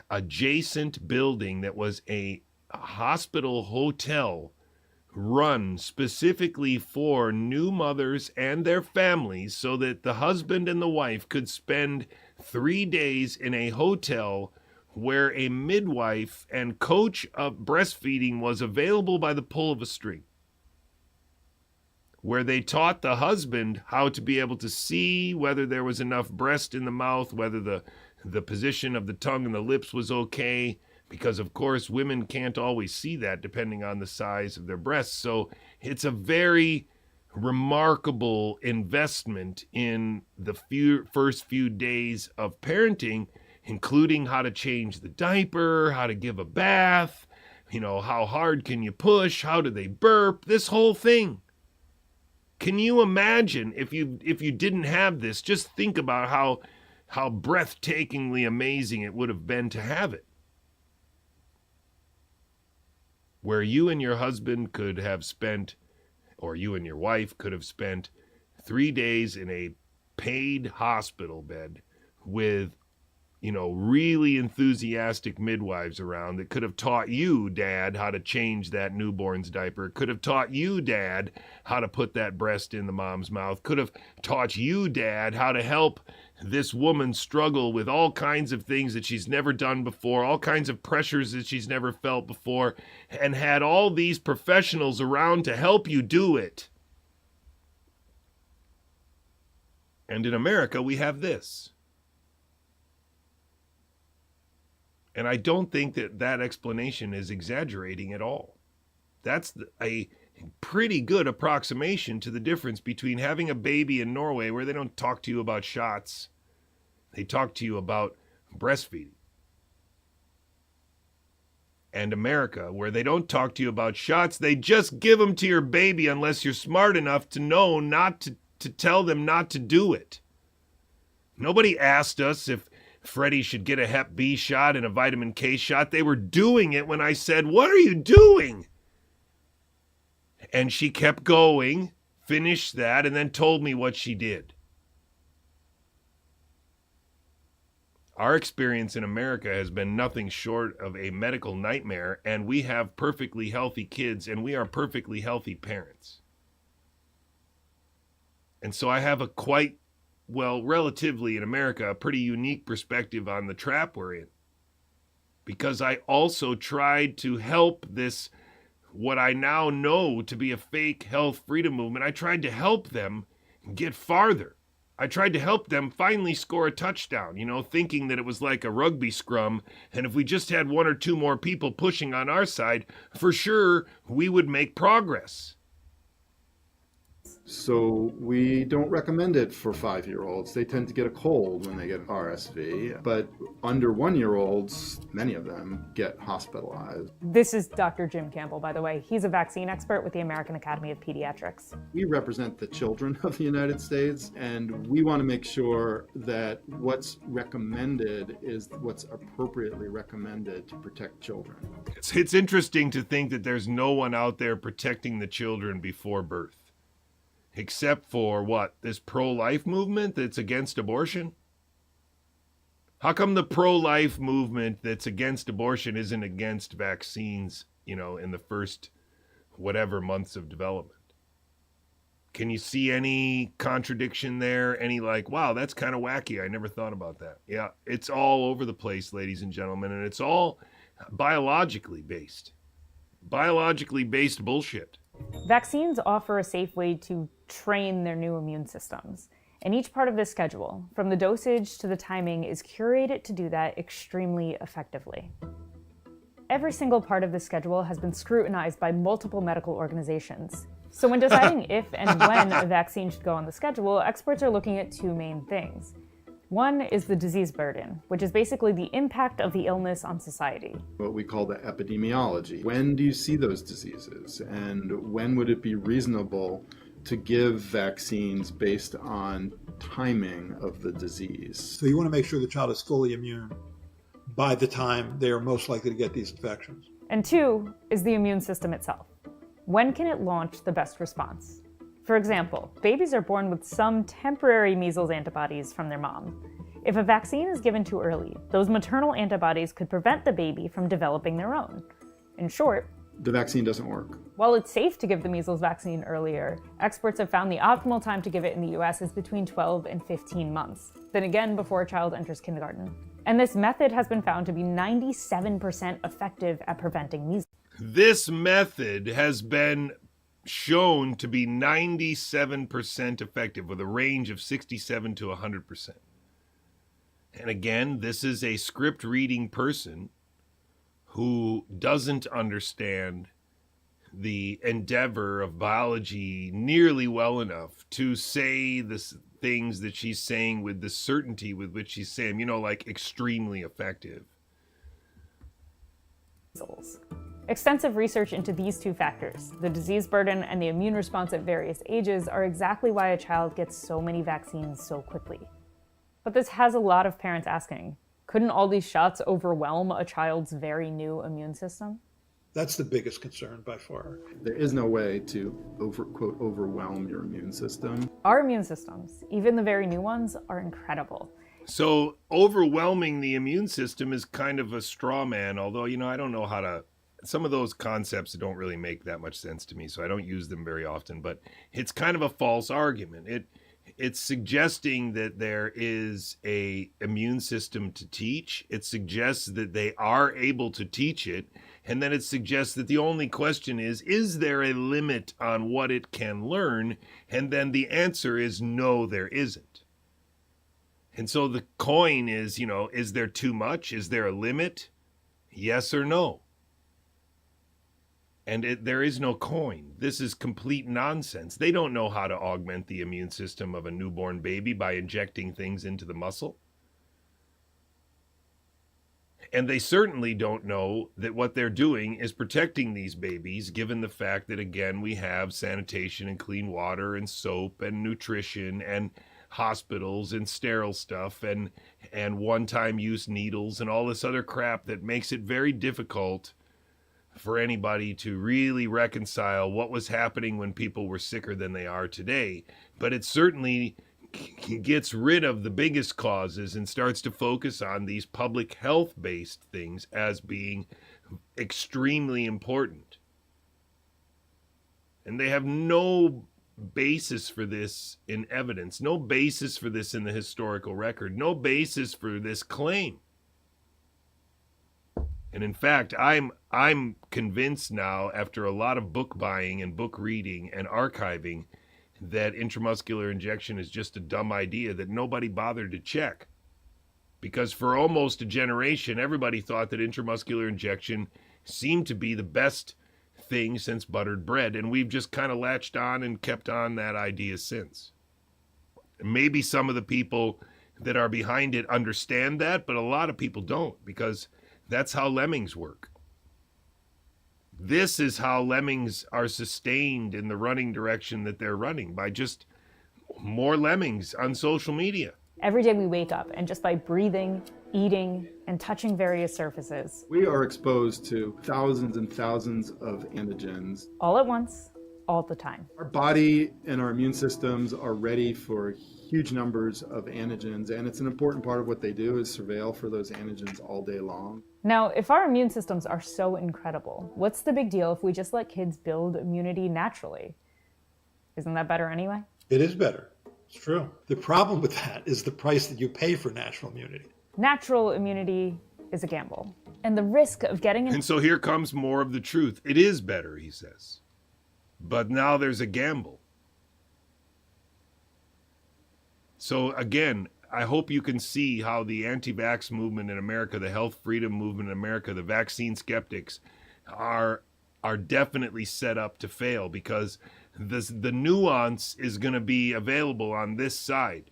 adjacent building that was a hospital hotel run specifically for new mothers and their families, so that the husband and the wife could spend 3 days in a hotel where a midwife and coach of breastfeeding was available by the pull of a string, where they taught the husband how to be able to see whether there was enough breast in the mouth, whether the position of the tongue and the lips was okay, because of course women can't always see that depending on the size of their breasts. So it's a very remarkable investment in the first few days of parenting, including how to change the diaper, how to give a bath, how hard can you push, how do they burp, this whole thing. Can you imagine if you didn't have this? Just think about how breathtakingly amazing it would have been to have it. Where you and your husband could have spent, or you and your wife could have spent 3 days in a paid hospital bed with, really enthusiastic midwives around that could have taught you, Dad, how to change that newborn's diaper, could have taught you, Dad, how to put that breast in the mom's mouth, could have taught you, Dad, how to help this woman struggle with all kinds of things that she's never done before, all kinds of pressures that she's never felt before, and had all these professionals around to help you do it. And in America, we have this. And I don't think that explanation is exaggerating at all. That's a pretty good approximation to the difference between having a baby in Norway, where they don't talk to you about shots. They talk to you about breastfeeding. And America, where they don't talk to you about shots. They just give them to your baby unless you're smart enough to know not to tell them not to do it. Nobody asked us if Freddie should get a Hep B shot and a vitamin K shot. They were doing it when I said, "What are you doing?" And she kept going, finished that, and then told me what she did. Our experience in America has been nothing short of a medical nightmare, and we have perfectly healthy kids, and we are perfectly healthy parents. And so I have relatively in America, a pretty unique perspective on the trap we're in. Because I also tried to help this, what I now know to be a fake health freedom movement. I tried to help them get farther. I tried to help them finally score a touchdown, thinking that it was like a rugby scrum. And if we just had 1 or 2 more people pushing on our side, for sure, we would make progress. So we don't recommend it for 5-year-olds. They tend to get a cold when they get RSV, but under 1-year-olds, many of them get hospitalized. This is Dr. Jim Campbell, by the way. He's a vaccine expert with the American Academy of Pediatrics. We represent the children of the United States, and we want to make sure that what's recommended is what's appropriately recommended to protect children. It's interesting to think that there's no one out there protecting the children before birth. Except for what? This pro-life movement that's against abortion? How come the pro-life movement that's against abortion isn't against vaccines, in the first whatever months of development? Can you see any contradiction there? Any wow, that's kind of wacky. I never thought about that. Yeah, it's all over the place, ladies and gentlemen, and it's all biologically based. Biologically based bullshit. Vaccines offer a safe way to train their new immune systems. And each part of this schedule, from the dosage to the timing, is curated to do that extremely effectively. Every single part of this schedule has been scrutinized by multiple medical organizations. So when deciding if and when a vaccine should go on the schedule, experts are looking at 2 main things. One is the disease burden, which is basically the impact of the illness on society. What we call the epidemiology. When do you see those diseases? And when would it be reasonable to give vaccines based on timing of the disease? So you want to make sure the child is fully immune by the time they are most likely to get these infections. And 2 is the immune system itself. When can it launch the best response? For example, babies are born with some temporary measles antibodies from their mom. If a vaccine is given too early, those maternal antibodies could prevent the baby from developing their own. In short, the vaccine doesn't work. While it's safe to give the measles vaccine earlier, experts have found the optimal time to give it in the US is between 12 and 15 months, then again before a child enters kindergarten. And this method has been found to be 97% effective at preventing measles. This method has been shown to be 97% effective with a range of 67 to 100%. And again, this is a script reading person who doesn't understand the endeavor of biology nearly well enough to say the things that she's saying with the certainty with which she's saying, you know, like extremely effective. Extensive research into these two factors, the disease burden and the immune response at various ages, are exactly why a child gets so many vaccines so quickly. But this has a lot of parents asking, couldn't all these shots overwhelm a child's very new immune system? That's the biggest concern by far. There is no way to quote, overwhelm your immune system. Our immune systems, even the very new ones, are incredible. So overwhelming the immune system is kind of a straw man, although, you know, I don't know how to, some of those concepts don't really make that much sense to me, so I don't use them very often, but it's kind of a false argument. It's suggesting that there is a immune system to teach. It suggests that they are able to teach it. And then it suggests that the only question is there a limit on what it can learn? And then the answer is no, there isn't. And so the coin is, you know, is there too much? Is there a limit? Yes or no? And there is no coin. This is complete nonsense. They don't know how to augment the immune system of a newborn baby by injecting things into the muscle. And they certainly don't know that what they're doing is protecting these babies, given the fact that, again, we have sanitation and clean water and soap and nutrition and hospitals and sterile stuff and one-time use needles and all this other crap that makes it very difficult for anybody to really reconcile what was happening when people were sicker than they are today. But it certainly gets rid of the biggest causes and starts to focus on these public health-based things as being extremely important. And they have no basis for this in evidence, no basis for this in the historical record, no basis for this claim. And in fact, I'm convinced now, after a lot of book buying and book reading and archiving, that intramuscular injection is just a dumb idea that nobody bothered to check. Because for almost a generation, everybody thought that intramuscular injection seemed to be the best thing since buttered bread, and we've just kind of latched on and kept on that idea since. Maybe some of the people that are behind it understand that, but a lot of people don't, because that's how lemmings work. This is how lemmings are sustained in the running direction that they're running, by just more lemmings on social media. Every day we wake up, and just by breathing, eating, and touching various surfaces, We are exposed to thousands and thousands of antigens. all at once, all the time. Our body and our immune systems are ready for huge numbers of antigens, and it's an important part of what they do is surveil for those antigens all day long. Now, if our immune systems are so incredible, what's the big deal if we just let kids build immunity naturally? Isn't that better anyway? It is better. It's true. The problem with that is the price that you pay for natural immunity. Natural immunity is a gamble. And the risk of getting And so here comes more of the truth. It is better, he says. But now there's a gamble. So again, I hope you can see how the anti-vax movement in America, the health freedom movement in America, the vaccine skeptics are definitely set up to fail, because the nuance is going to be available on this side.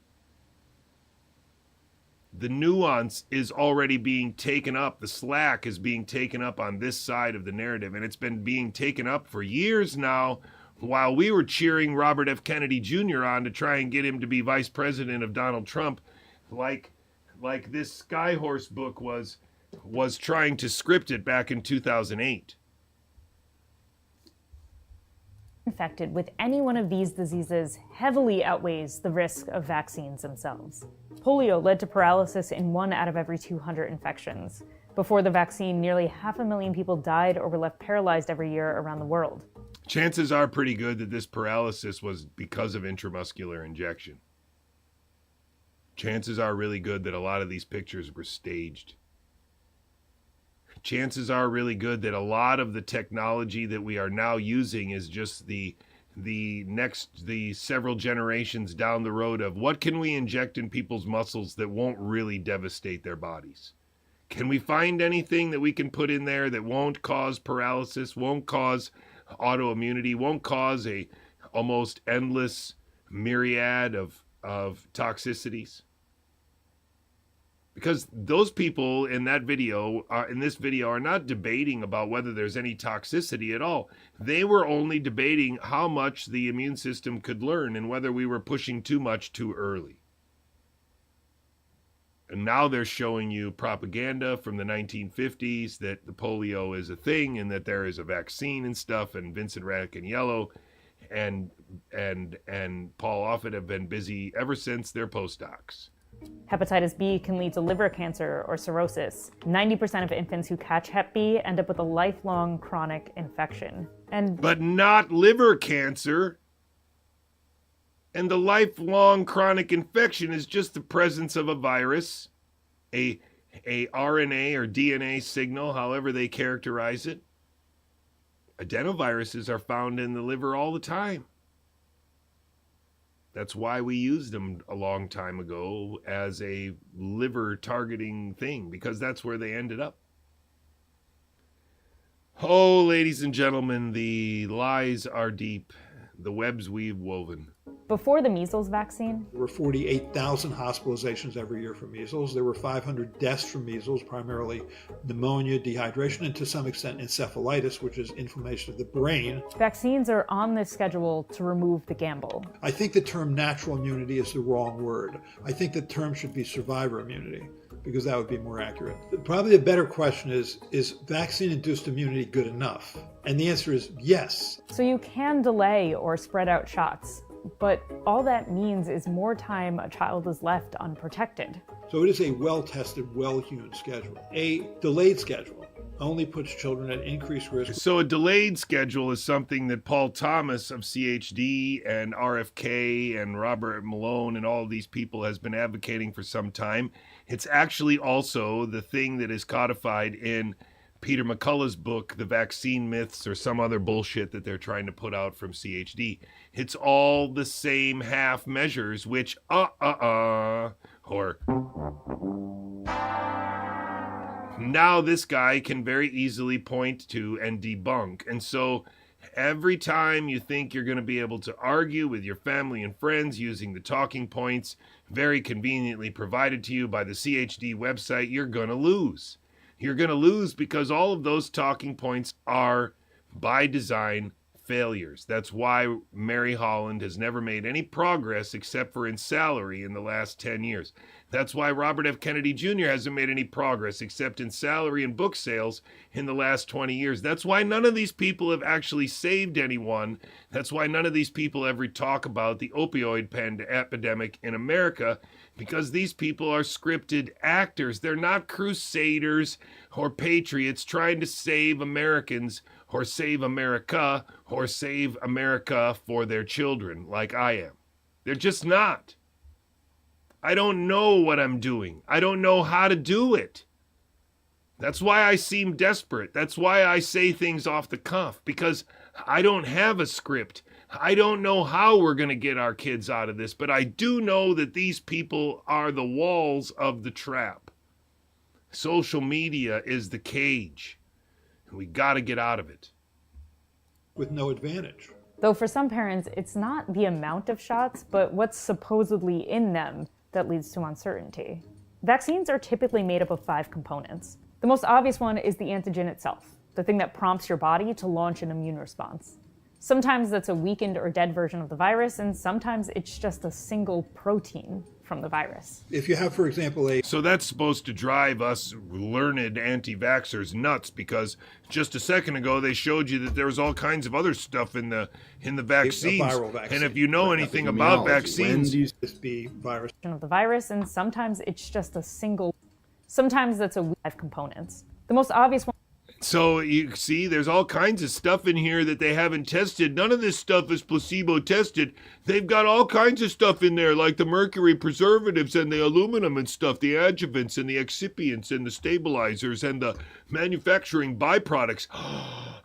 The nuance is already being taken up. The slack is being taken up on this side of the narrative, and it's been being taken up for years now, while we were cheering Robert F. Kennedy Jr. on to try and get him to be vice president of Donald Trump, like this Skyhorse book was trying to script it back in 2008. infected with any one of these diseases heavily outweighs the risk of vaccines themselves. Polio led to paralysis in 1 out of every 200 infections. Before the vaccine, nearly 500,000 people died or were left paralyzed every year around the world. Chances are pretty good that this paralysis was because of intramuscular injection. Chances are really good that a lot of these pictures were staged. Chances are really good that a lot of the technology that we are now using is just the several generations down the road of what can we inject in people's muscles that won't really devastate their bodies. Can we find anything that we can put in there that won't cause paralysis, won't cause autoimmunity, won't cause a almost endless myriad of toxicities? Because those people in that video, in this video, are not debating about whether there's any toxicity at all. They were only debating how much the immune system could learn and whether we were pushing too much too early. And now they're showing you propaganda from the 1950s that the polio is a thing and that there is a vaccine and stuff, and Vincent Radicaniello and Paul Offit have been busy ever since they're postdocs. Hepatitis B can lead to liver cancer or cirrhosis. 90% of infants who catch Hep B end up with a lifelong chronic infection. But not liver cancer. And the lifelong chronic infection is just the presence of a virus, a RNA or DNA signal, however they characterize it. Adenoviruses are found in the liver all the time. That's why we used them a long time ago as a liver targeting thing, because that's where they ended up. Oh, ladies and gentlemen, the lies are deep, the webs we've woven. Before the measles vaccine, there were 48,000 hospitalizations every year for measles. There were 500 deaths from measles, primarily pneumonia, dehydration, and to some extent encephalitis, which is inflammation of the brain. Vaccines are on this schedule to remove the gamble. I think the term natural immunity is the wrong word. I think the term should be survivor immunity, because that would be more accurate. Probably a better question is vaccine-induced immunity good enough? And the answer is yes. So you can delay or spread out shots, but all that means is more time a child is left unprotected. So it is a well-tested, well-hewn schedule. A delayed schedule only puts children at increased risk. So a delayed schedule is something that Paul Thomas of CHD and RFK and Robert Malone and all of these people has been advocating for some time. It's actually also the thing that is codified in Peter McCullough's book, The Vaccine Myths, or some other bullshit that they're trying to put out from CHD. It's all the same half measures, which, or now this guy can very easily point to and debunk. And so every time you think you're going to be able to argue with your family and friends using the talking points very conveniently provided to you by the CHD website, you're going to lose. You're going to lose because all of those talking points are, by design, failures. That's why Mary Holland has never made any progress except for in salary in the last 10 years. That's why Robert F. Kennedy Jr. hasn't made any progress except in salary and book sales in the last 20 years. That's why none of these people have actually saved anyone. That's why none of these people ever talk about the opioid epidemic in America, because these people are scripted actors. They're not crusaders or patriots trying to save Americans or save America or save America for their children like I am. They're just not. I don't know what I'm doing. I don't know how to do it. That's why I seem desperate. That's why I say things off the cuff, because I don't have a script. I don't know how we're going to get our kids out of this, but I do know that these people are the walls of the trap. Social media is the cage, and we got to get out of it. With no advantage. Though for some parents, it's not the amount of shots, but what's supposedly in them that leads to uncertainty. Vaccines are typically made up of 5 components. The most obvious one is the antigen itself, the thing that prompts your body to launch an immune response. Sometimes that's a weakened or dead version of the virus, and sometimes it's just a single protein. from the virus. If you have, for example, So that's supposed to drive us learned anti-vaxxers nuts, because just a second ago they showed you that there was all kinds of other stuff in the vaccines. A viral vaccine. And if you know anything about vaccines, this be virus Of the virus, and sometimes it's just a single, sometimes that's a live components. The most obvious one. so you see, there's all kinds of stuff in here that they haven't tested. None of this stuff is placebo tested. They've got all kinds of stuff in there, like the mercury preservatives and the aluminum and stuff, the adjuvants and the excipients and the stabilizers and the manufacturing byproducts.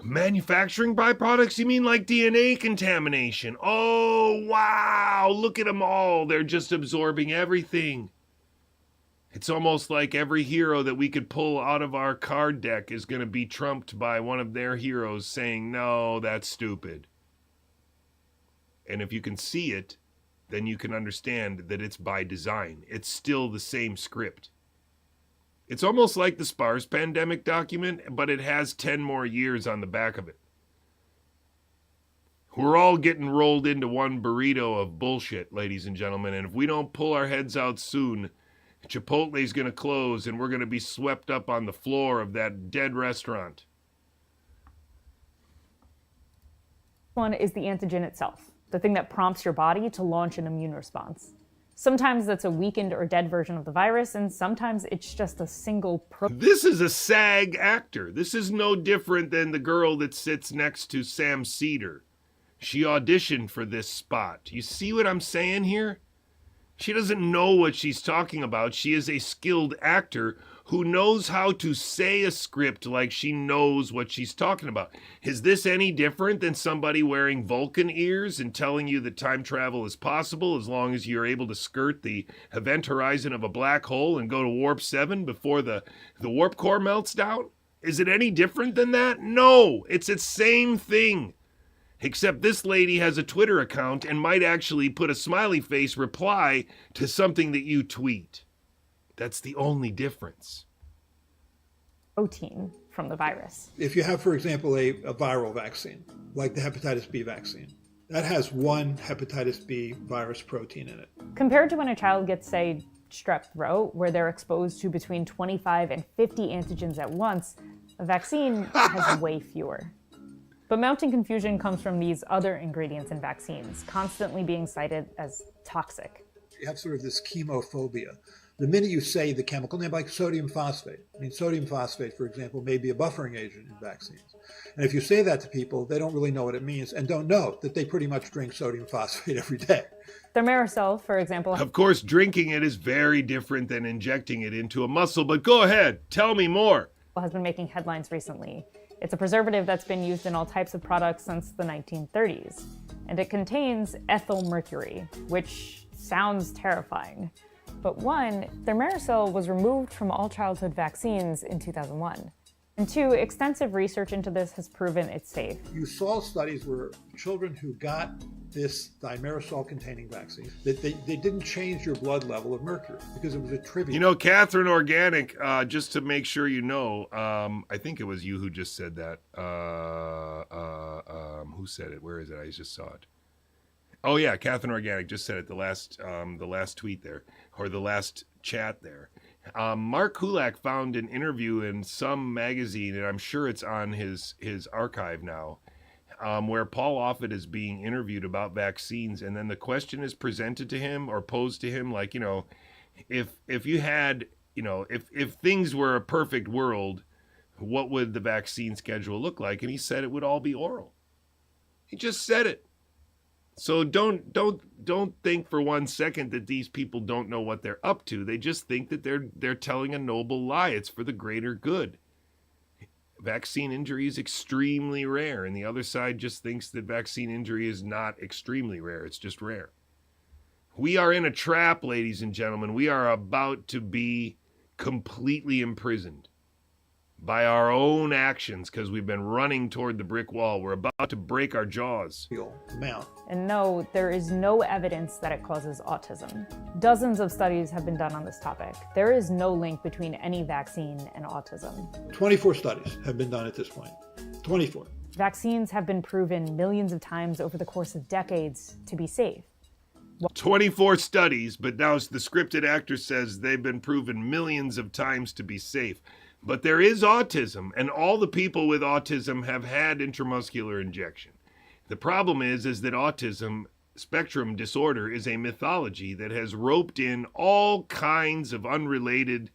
Manufacturing byproducts? You mean like DNA contamination? Oh, wow, look at them all. They're just absorbing everything. It's almost like every hero that we could pull out of our card deck is going to be trumped by one of their heroes saying, no, that's stupid. And if you can see it, then you can understand that it's by design. It's still the same script. It's almost like the SPARS pandemic document, but it has 10 more years on the back of it. We're all getting rolled into one burrito of bullshit, ladies and gentlemen, and if we don't pull our heads out soon, Chipotle's going to close, and we're going to be swept up on the floor of that dead restaurant. One is the antigen itself, the thing that prompts your body to launch an immune response. Sometimes that's a weakened or dead version of the virus, and sometimes it's just a single protein. This is a SAG actor. This is no different than the girl that sits next to Sam Cedar. She auditioned for this spot. You see what I'm saying here? She doesn't know what she's talking about. She is a skilled actor who knows how to say a script like she knows what she's talking about. Is this any different than somebody wearing Vulcan ears and telling you that time travel is possible as long as you're able to skirt the event horizon of a black hole and go to warp 7 before the warp core melts down? Is it any different than that? No, it's the same thing. Except this lady has a Twitter account and might actually put a smiley face reply to something that you tweet. That's the only difference. Protein from the virus. If you have, for example, a viral vaccine, like the hepatitis B vaccine, that has one hepatitis B virus protein in it. Compared to when a child gets, say, strep throat, where they're exposed to between 25 and 50 antigens at once, a vaccine has way fewer. But mounting confusion comes from these other ingredients in vaccines, constantly being cited as toxic. You have sort of this chemophobia. The minute you say the chemical name, like sodium phosphate, I mean, sodium phosphate, for example, may be a buffering agent in vaccines. And if you say that to people, they don't really know what it means and don't know that they pretty much drink sodium phosphate every day. Thimerosal, for example. Of course, drinking it is very different than injecting it into a muscle, but go ahead, tell me more. Has been making headlines recently. It's a preservative that's been used in all types of products since the 1930s, and it contains ethyl mercury, which sounds terrifying. But one, thimerosal was removed from all childhood vaccines in 2001. And two, extensive research into this has proven it's safe. You saw studies where children who got this thimerosal-containing vaccine, that they didn't change your blood level of mercury because it was a trivial. You know, Catherine Organic, just to make sure you know, I think it was you who just said that. Who said it? Where is it? I just saw it. Oh yeah, Catherine Organic just said it. The last tweet there, or the last chat there. Mark Kulak found an interview in some magazine, and I'm sure it's on his archive now, where Paul Offit is being interviewed about vaccines, and then the question is presented to him or posed to him, like, you know, if you had, you know, if things were a perfect world, what would the vaccine schedule look like? And he said it would all be oral. He just said it. So don't think for 1 second that these people don't know what they're up to. They just think that they're telling a noble lie. It's for the greater good. Vaccine injury is extremely rare, and the other side just thinks that vaccine injury is not extremely rare. It's just rare. We are in a trap, ladies and gentlemen. We are about to be completely imprisoned by our own actions because we've been running toward the brick wall. We're about to break our jaws. And no, there is no evidence that it causes autism. Dozens of studies have been done on this topic. There is no link between any vaccine and autism. 24 studies have been done at this point. 24. Vaccines have been proven millions of times over the course of decades to be safe. 24 studies, but now the scripted actor says they've been proven millions of times to be safe. But there is autism, and all the people with autism have had intramuscular injection. The problem is that autism spectrum disorder is a mythology that has roped in all kinds of unrelated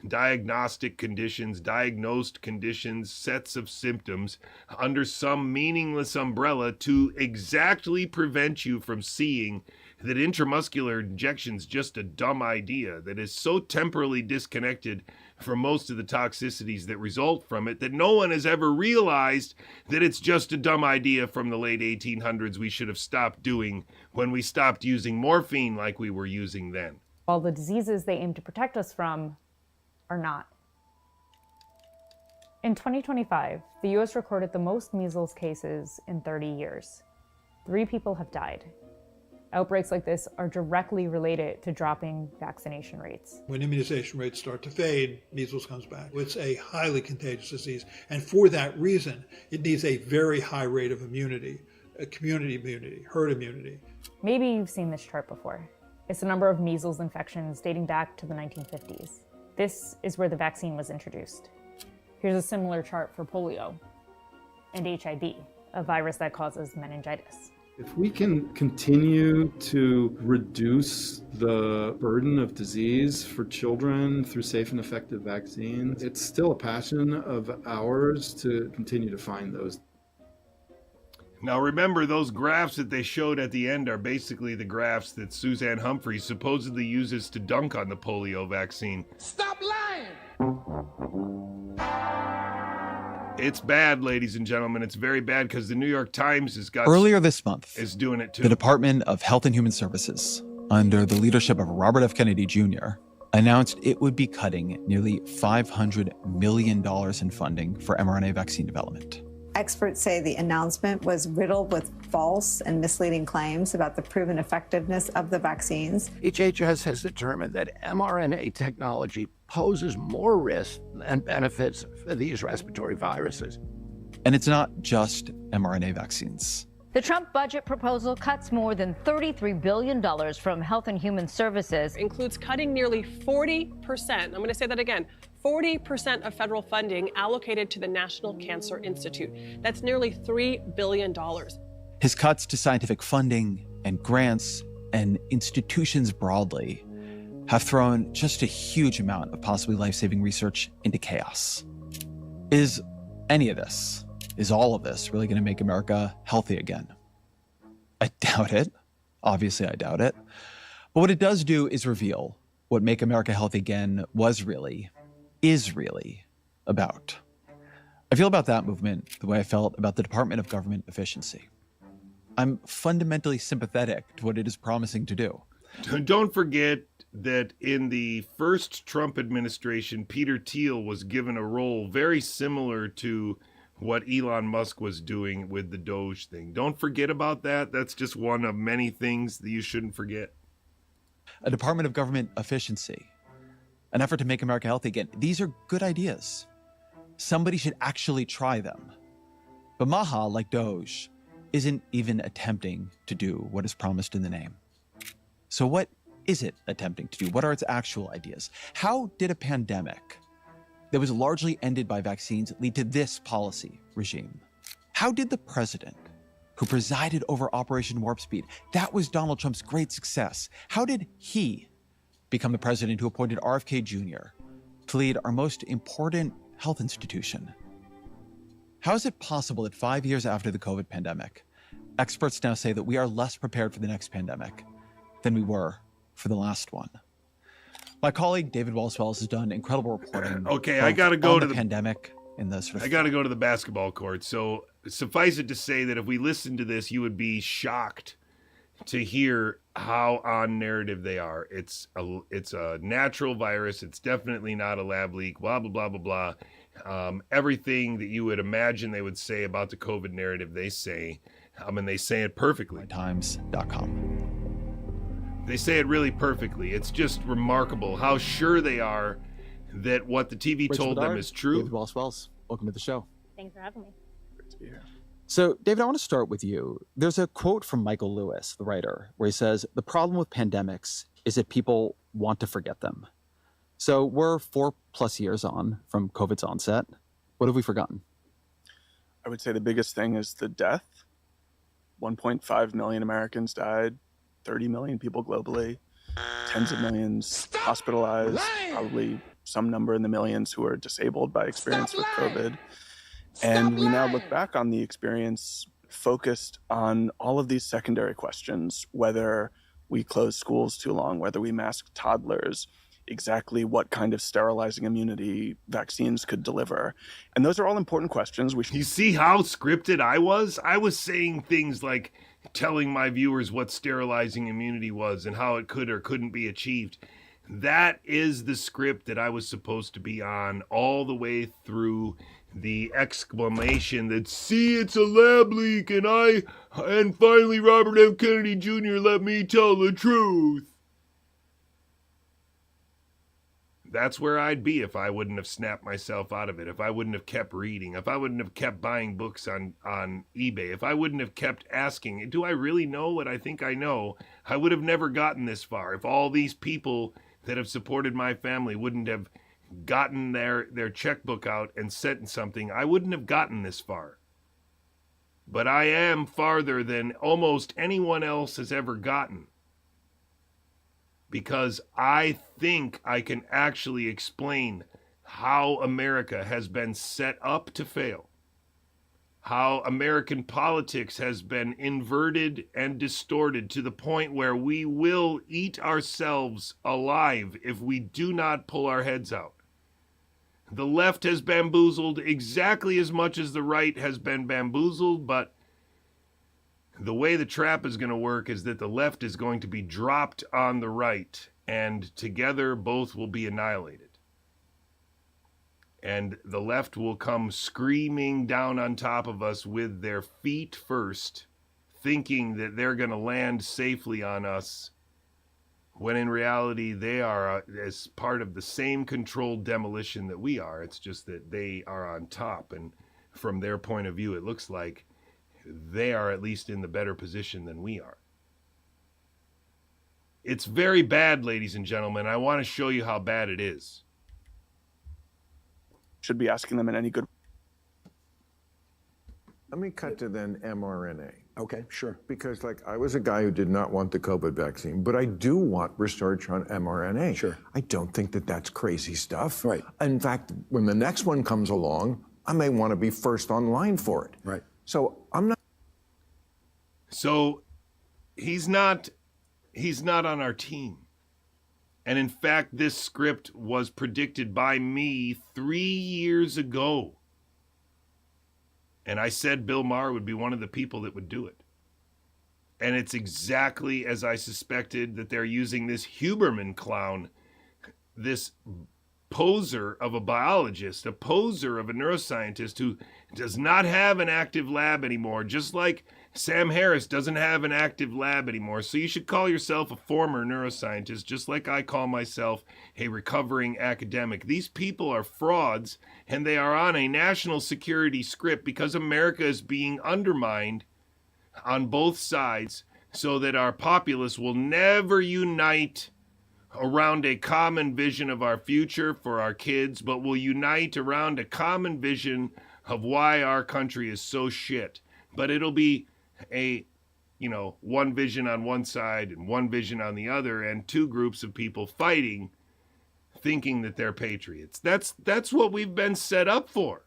diagnostic conditions, diagnosed conditions, sets of symptoms under some meaningless umbrella to exactly prevent you from seeing that intramuscular injection's just a dumb idea that is so temporally disconnected from most of the toxicities that result from it that no one has ever realized that it's just a dumb idea from the late 1800s we should have stopped doing when we stopped using morphine like we were using then. All the diseases they aim to protect us from are not. In 2025, the US recorded the most measles cases in 30 years. 3 people have died. Outbreaks like this are directly related to dropping vaccination rates. When immunization rates start to fade, measles comes back. It's a highly contagious disease, and for that reason, it needs a very high rate of immunity, community immunity, herd immunity. Maybe you've seen this chart before. It's the number of measles infections dating back to the 1950s. This is where the vaccine was introduced. Here's a similar chart for polio and HIV, a virus that causes meningitis. If we can continue to reduce the burden of disease for children through safe and effective vaccines, it's still a passion of ours to continue to find those. Now remember, those graphs that they showed at the end are basically the graphs that Suzanne Humphries supposedly uses to dunk on the polio vaccine. Stop lying! It's bad, ladies and gentlemen. It's very bad because the New York Times has got... Earlier this month, is doing it too. The Department of Health and Human Services, under the leadership of Robert F. Kennedy Jr., announced it would be cutting nearly $500 million in funding for mRNA vaccine development. Experts say the announcement was riddled with false and misleading claims about the proven effectiveness of the vaccines. HHS has determined that mRNA technology poses more risk than benefits for these respiratory viruses. And it's not just mRNA vaccines. The Trump budget proposal cuts more than $33 billion from Health and Human Services. Includes cutting nearly 40%, I'm going to say that again, 40% of federal funding allocated to the National Cancer Institute. That's nearly $3 billion. His cuts to scientific funding and grants and institutions broadly have thrown just a huge amount of possibly life-saving research into chaos. Is any of this, is all of this really going to make America healthy again? I doubt it. Obviously, I doubt it. But what it does do is reveal what Make America Healthy Again is really about. I feel about that movement the way I felt about the Department of Government Efficiency. I'm fundamentally sympathetic to what it is promising to do. Don't forget that in the first Trump administration, Peter Thiel was given a role very similar to what Elon Musk was doing with the Doge thing. Don't forget about that. That's just one of many things that you shouldn't forget. A Department of Government Efficiency, an effort to make America healthy again. These are good ideas. Somebody should actually try them. But Maha, like Doge, isn't even attempting to do what is promised in the name. So what is it attempting to do? What are its actual ideas? How did a pandemic that was largely ended by vaccines lead to this policy regime? How did the president who presided over Operation Warp Speed, that was Donald Trump's great success, how did he become the president who appointed RFK Jr. to lead our most important health institution? How is it possible that 5 years after the COVID pandemic, experts now say that we are less prepared for the next pandemic than we were for the last one? My colleague David Wellswells has done incredible reporting. Okay, I got to go to the pandemic in the sort of. I got to go to the basketball court. So suffice it to say that if we listened to this, you would be shocked to hear how on narrative they are. It's a natural virus. It's definitely not a lab leak. Blah blah blah blah blah. Everything that you would imagine they would say about the COVID narrative, they say, and they say it perfectly. Times.com. They say it really perfectly. It's just remarkable how sure they are that what the TV told them is true. David Wellswells, welcome to the show. Thanks for having me. Great to be here. So, David, I want to start with you. There's a quote from Michael Lewis, the writer, where he says, "The problem with pandemics is that people want to forget them." So we're 4+ years on from COVID's onset. What have we forgotten? I would say the biggest thing is the death. 1.5 million Americans died, 30 million people globally, tens of millions hospitalized, probably some number in the millions who are disabled by experience with COVID. And we now look back on the experience focused on all of these secondary questions, whether we closed schools too long, whether we masked toddlers, exactly what kind of sterilizing immunity vaccines could deliver. And those are all important questions. You see how scripted I was? I was saying things like telling my viewers what sterilizing immunity was and how it could or couldn't be achieved. That is the script that I was supposed to be on all the way through the exclamation that, "See, it's a lab leak, and finally Robert F. Kennedy Jr. let me tell the truth." That's where I'd be if I wouldn't have snapped myself out of it, if I wouldn't have kept reading, if I wouldn't have kept buying books on eBay, if I wouldn't have kept asking, do I really know what I think I know? I would have never gotten this far. If all these people that have supported my family wouldn't have gotten their checkbook out and sent something, I wouldn't have gotten this far. But I am farther than almost anyone else has ever gotten, because I think I can actually explain how America has been set up to fail, how American politics has been inverted and distorted to the point where we will eat ourselves alive if we do not pull our heads out. The left has bamboozled exactly as much as the right has been bamboozled, but the way the trap is going to work is that the left is going to be dropped on the right, and together both will be annihilated. And the left will come screaming down on top of us with their feet first, thinking that they're going to land safely on us, when in reality they are as part of the same controlled demolition that we are. It's just that they are on top, and from their point of view, it looks like they are at least in the better position than we are. It's very bad, ladies and gentlemen. I want to show you how bad it is. Should be asking them in any good. Let me cut to then mRNA. Okay, sure. Because I was a guy who did not want the COVID vaccine, but I do want research on mRNA. Sure. I don't think that that's crazy stuff. Right. In fact, when the next one comes along, I may want to be first online for it. Right. So I'm not. So he's not on our team. And in fact, this script was predicted by me 3 years ago. And I said Bill Maher would be one of the people that would do it. And it's exactly as I suspected, that they're using this Huberman clown, this poser of a biologist, a poser of a neuroscientist who does not have an active lab anymore, just like Sam Harris doesn't have an active lab anymore. So you should call yourself a former neuroscientist, just like I call myself a recovering academic. These people are frauds, and they are on a national security script because America is being undermined on both sides, so that our populace will never unite around a common vision of our future for our kids, but will unite around a common vision of why our country is so shit. But it'll be one vision on one side and one vision on the other, and two groups of people fighting, thinking that they're patriots. That's what we've been set up for.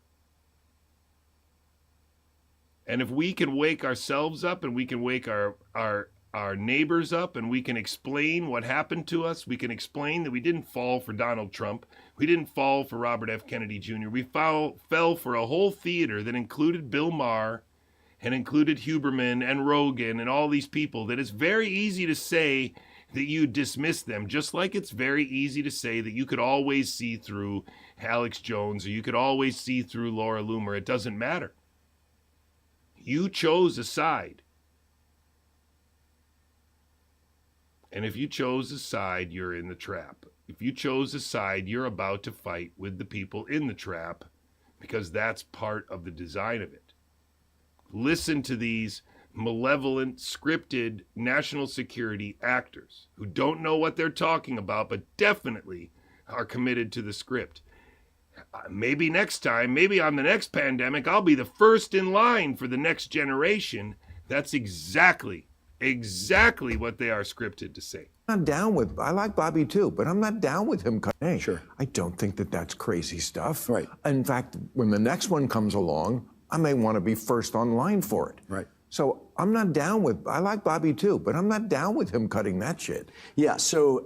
And if we can wake ourselves up, and we can wake our neighbors up, and we can explain what happened to us, we can explain that we didn't fall for Donald Trump, we didn't fall for Robert F. Kennedy Jr., we fell for a whole theater that included Bill Maher and included Huberman and Rogan and all these people, that it's very easy to say that you dismiss them, just like it's very easy to say that you could always see through Alex Jones, or you could always see through Laura Loomer. It doesn't matter. You chose a side. And if you chose a side, you're in the trap. If you chose a side, you're about to fight with the people in the trap, because that's part of the design of it. listen to these malevolent, scripted national security actors who don't know what they're talking about, but definitely are committed to the script. Maybe next time, maybe on the next pandemic, I'll be the first in line for the next generation. That's exactly what they are scripted to say. I'm down with, I like Bobby too, but I'm not down with him. Hey, sure. I don't think that that's crazy stuff. Right. In fact, when the next one comes along, I may want to be first online for it. Right. So I'm not down with, I like Bobby too, but I'm not down with him cutting that shit. Yeah, so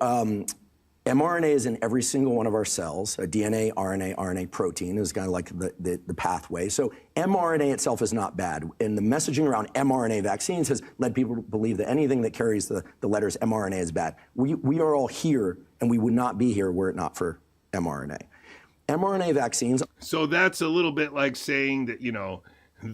mRNA is in every single one of our cells. DNA, RNA protein is kind of like the pathway. So mRNA itself is not bad. And the messaging around mRNA vaccines has led people to believe that anything that carries the letters mRNA is bad. We are all here, and we would not be here were it not for mRNA. mRNA vaccines. So that's a little bit like saying that, you know,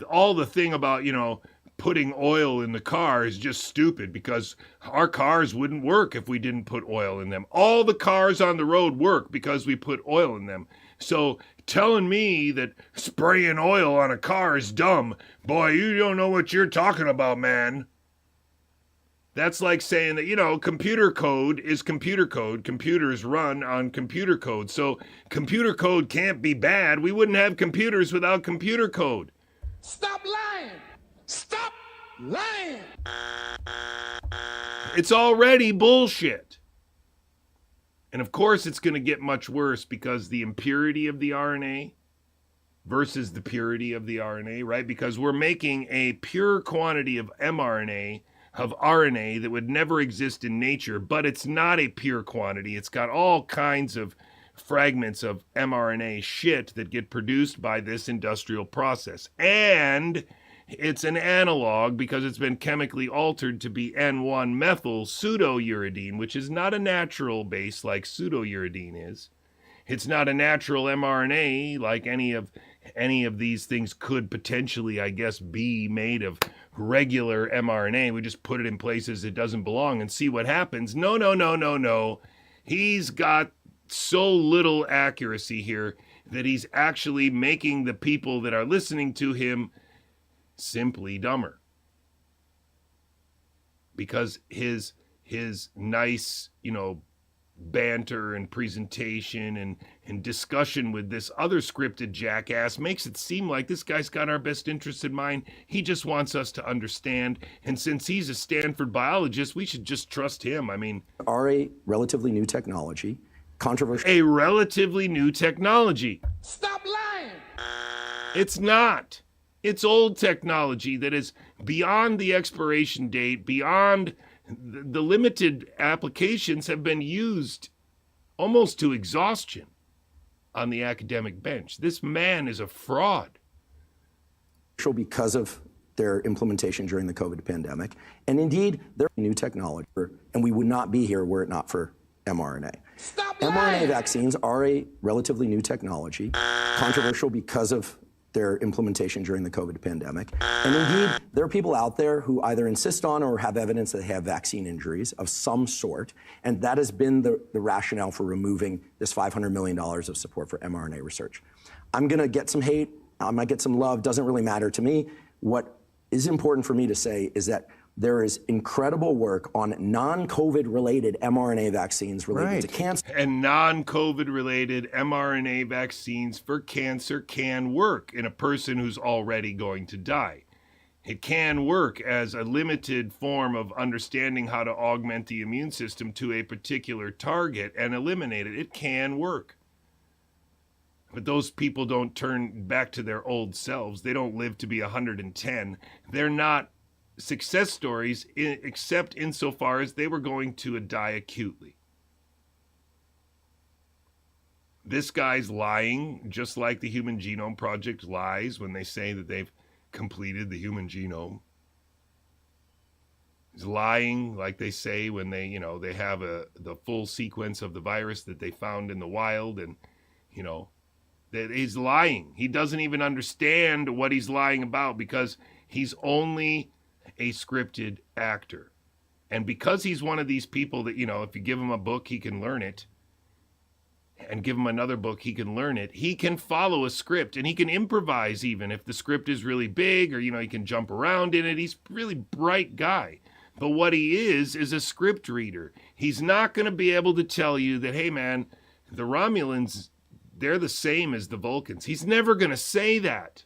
all the thing about, you know, putting oil in the car is just stupid because our cars wouldn't work if we didn't put oil in them. All the cars on the road work because we put oil in them. So telling me that spraying oil on a car is dumb, boy, you don't know what you're talking about, man. That's like saying that, you know, computer code is computer code. Computers run on computer code. So computer code can't be bad. We wouldn't have computers without computer code. Stop lying! Stop lying! It's already bullshit. And of course it's going to get much worse because the impurity of the RNA versus the purity of the RNA, right? Because we're making a pure quantity of mRNA, of RNA that would never exist in nature, but it's not a pure quantity. It's got all kinds of fragments of mRNA shit that get produced by this industrial process. And it's an analog because it's been chemically altered to be N1-methyl pseudouridine, which is not a natural base like pseudouridine is. It's not a natural mRNA like any of these things could potentially, I guess, be made of regular mRNA. We just put it in places it doesn't belong and see what happens. No. He's got so little accuracy here that he's actually making the people that are listening to him simply dumber. Because his nice, you know, banter and presentation and discussion with this other scripted jackass makes it seem like this guy's got our best interests in mind. He just wants us to understand. And since he's a Stanford biologist, we should just trust him. I mean, are a relatively new technology. Controversial. A relatively new technology. Stop lying! It's not. It's old technology that is beyond the expiration date, beyond the limited applications have been used almost to exhaustion on the academic bench. This man is a fraud. Because of their implementation during the COVID pandemic. And indeed, they're new technology, and we would not be here were it not for mRNA. Stop mRNA lying! vaccines are a relatively new technology, controversial because of their implementation during the COVID pandemic. And indeed, there are people out there who either insist on or have evidence that they have vaccine injuries of some sort, and that has been the rationale for removing this $500 million of support for mRNA research. I'm gonna get some hate, I might get some love, doesn't really matter to me. What is important for me to say is that there is incredible work on non-COVID related mRNA vaccines related to cancer. And non-COVID related mRNA vaccines for cancer can work in a person who's already going to die. It can work as a limited form of understanding how to augment the immune system to a particular target and eliminate it. It can work. But those people don't turn back to their old selves. They don't live to be 110. They're not success stories except insofar as they were going to die acutely. This guy's lying, just like the Human Genome Project lies when they say that they've completed the human genome. He's lying like they say when they, you know, they have the full sequence of the virus that they found in the wild, and, you know, that he's lying. He doesn't even understand what he's lying about because he's only a scripted actor. And because he's one of these people that, you know, if you give him a book, he can learn it. and give him another book, he can learn it. He can follow a script, and he can improvise even if the script is really big, or, he can jump around in it. He's a really bright guy. But what he is a script reader. He's not going to be able to tell you that, hey, man, the Romulans, they're the same as the Vulcans. He's never going to say that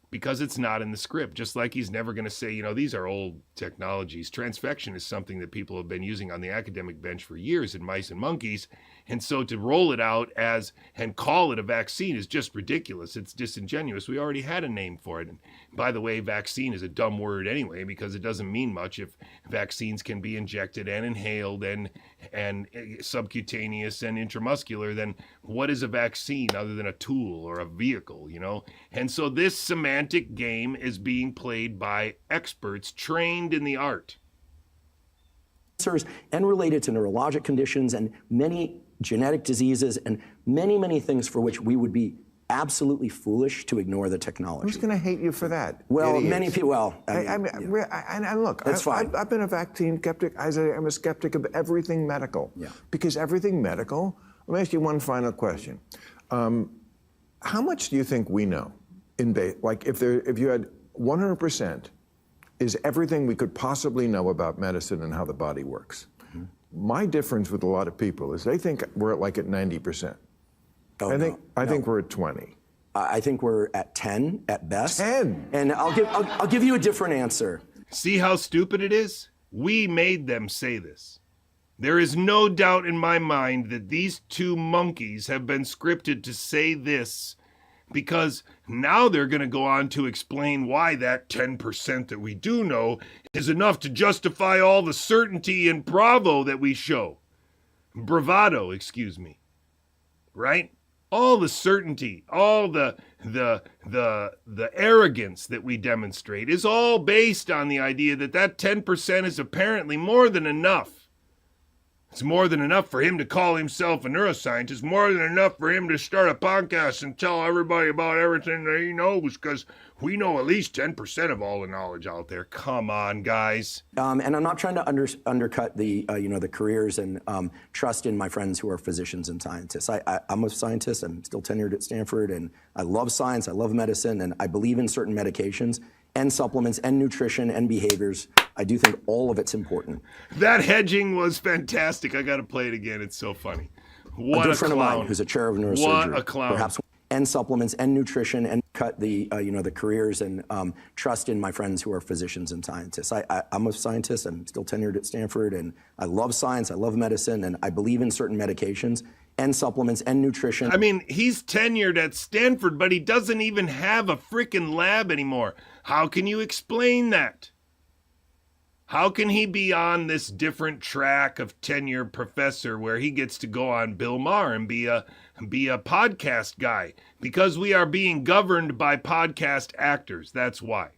because it's not in the script. Just like he's never going to say, these are old technologies. Transfection is something that people have been using on the academic bench for years in mice and monkeys. And so to roll it out and call it a vaccine is just ridiculous. It's disingenuous. We already had a name for it. And by the way, vaccine is a dumb word anyway, because it doesn't mean much if vaccines can be injected and inhaled and subcutaneous and intramuscular. Then what is a vaccine other than a tool or a vehicle, And so this semantic game is being played by experts trained in the art. And related to neurologic conditions and many genetic diseases and many, many things for which we would be absolutely foolish to ignore the technology. Who's going to hate you for that? Well, Idiots. many people. Well, and look, that's fine. I've been a vaccine skeptic. I'm a skeptic of everything medical. Yeah. Because everything medical. Let me ask you one final question. How much do you think we know? Like if you had 100%, is everything we could possibly know about medicine and how the body works? Mm-hmm. My difference with a lot of people is they think we're at 90%. Oh, I think we're at 20. I think we're at 10 at best. 10. And I'll give you a different answer. See how stupid it is? We made them say this. There is no doubt in my mind that these two monkeys have been scripted to say this, because now they're going to go on to explain why that 10% that we do know is enough to justify all the certainty and bravado that we show. Bravado, excuse me. Right? All the certainty, all the arrogance that we demonstrate is all based on the idea that 10% is apparently more than enough. It's more than enough for him to call himself a neuroscientist, more than enough for him to start a podcast and tell everybody about everything that he knows, because we know at least 10% of all the knowledge out there. Come on, guys. And I'm not trying to undercut the the careers and trust in my friends who are physicians and scientists. I'm a scientist. I'm still tenured at Stanford, and I love science. I love medicine, and I believe in certain medications and supplements and nutrition and behaviors. I do think all of it's important. That hedging was fantastic. I got to play it again. It's so funny. What a good friend of mine who's a chair of neurosurgery. What a clown. Perhaps, and supplements and nutrition, and cut the the careers and trust in my friends who are physicians and scientists. I'm a scientist. I'm still tenured at Stanford, and I love science. I love medicine, and I believe in certain medications and supplements and nutrition. I mean, he's tenured at Stanford, but he doesn't even have a freaking lab anymore. How can you explain that? How can he be on this different track of tenured professor where he gets to go on Bill Maher and be a podcast guy? Because we are being governed by podcast actors. That's why.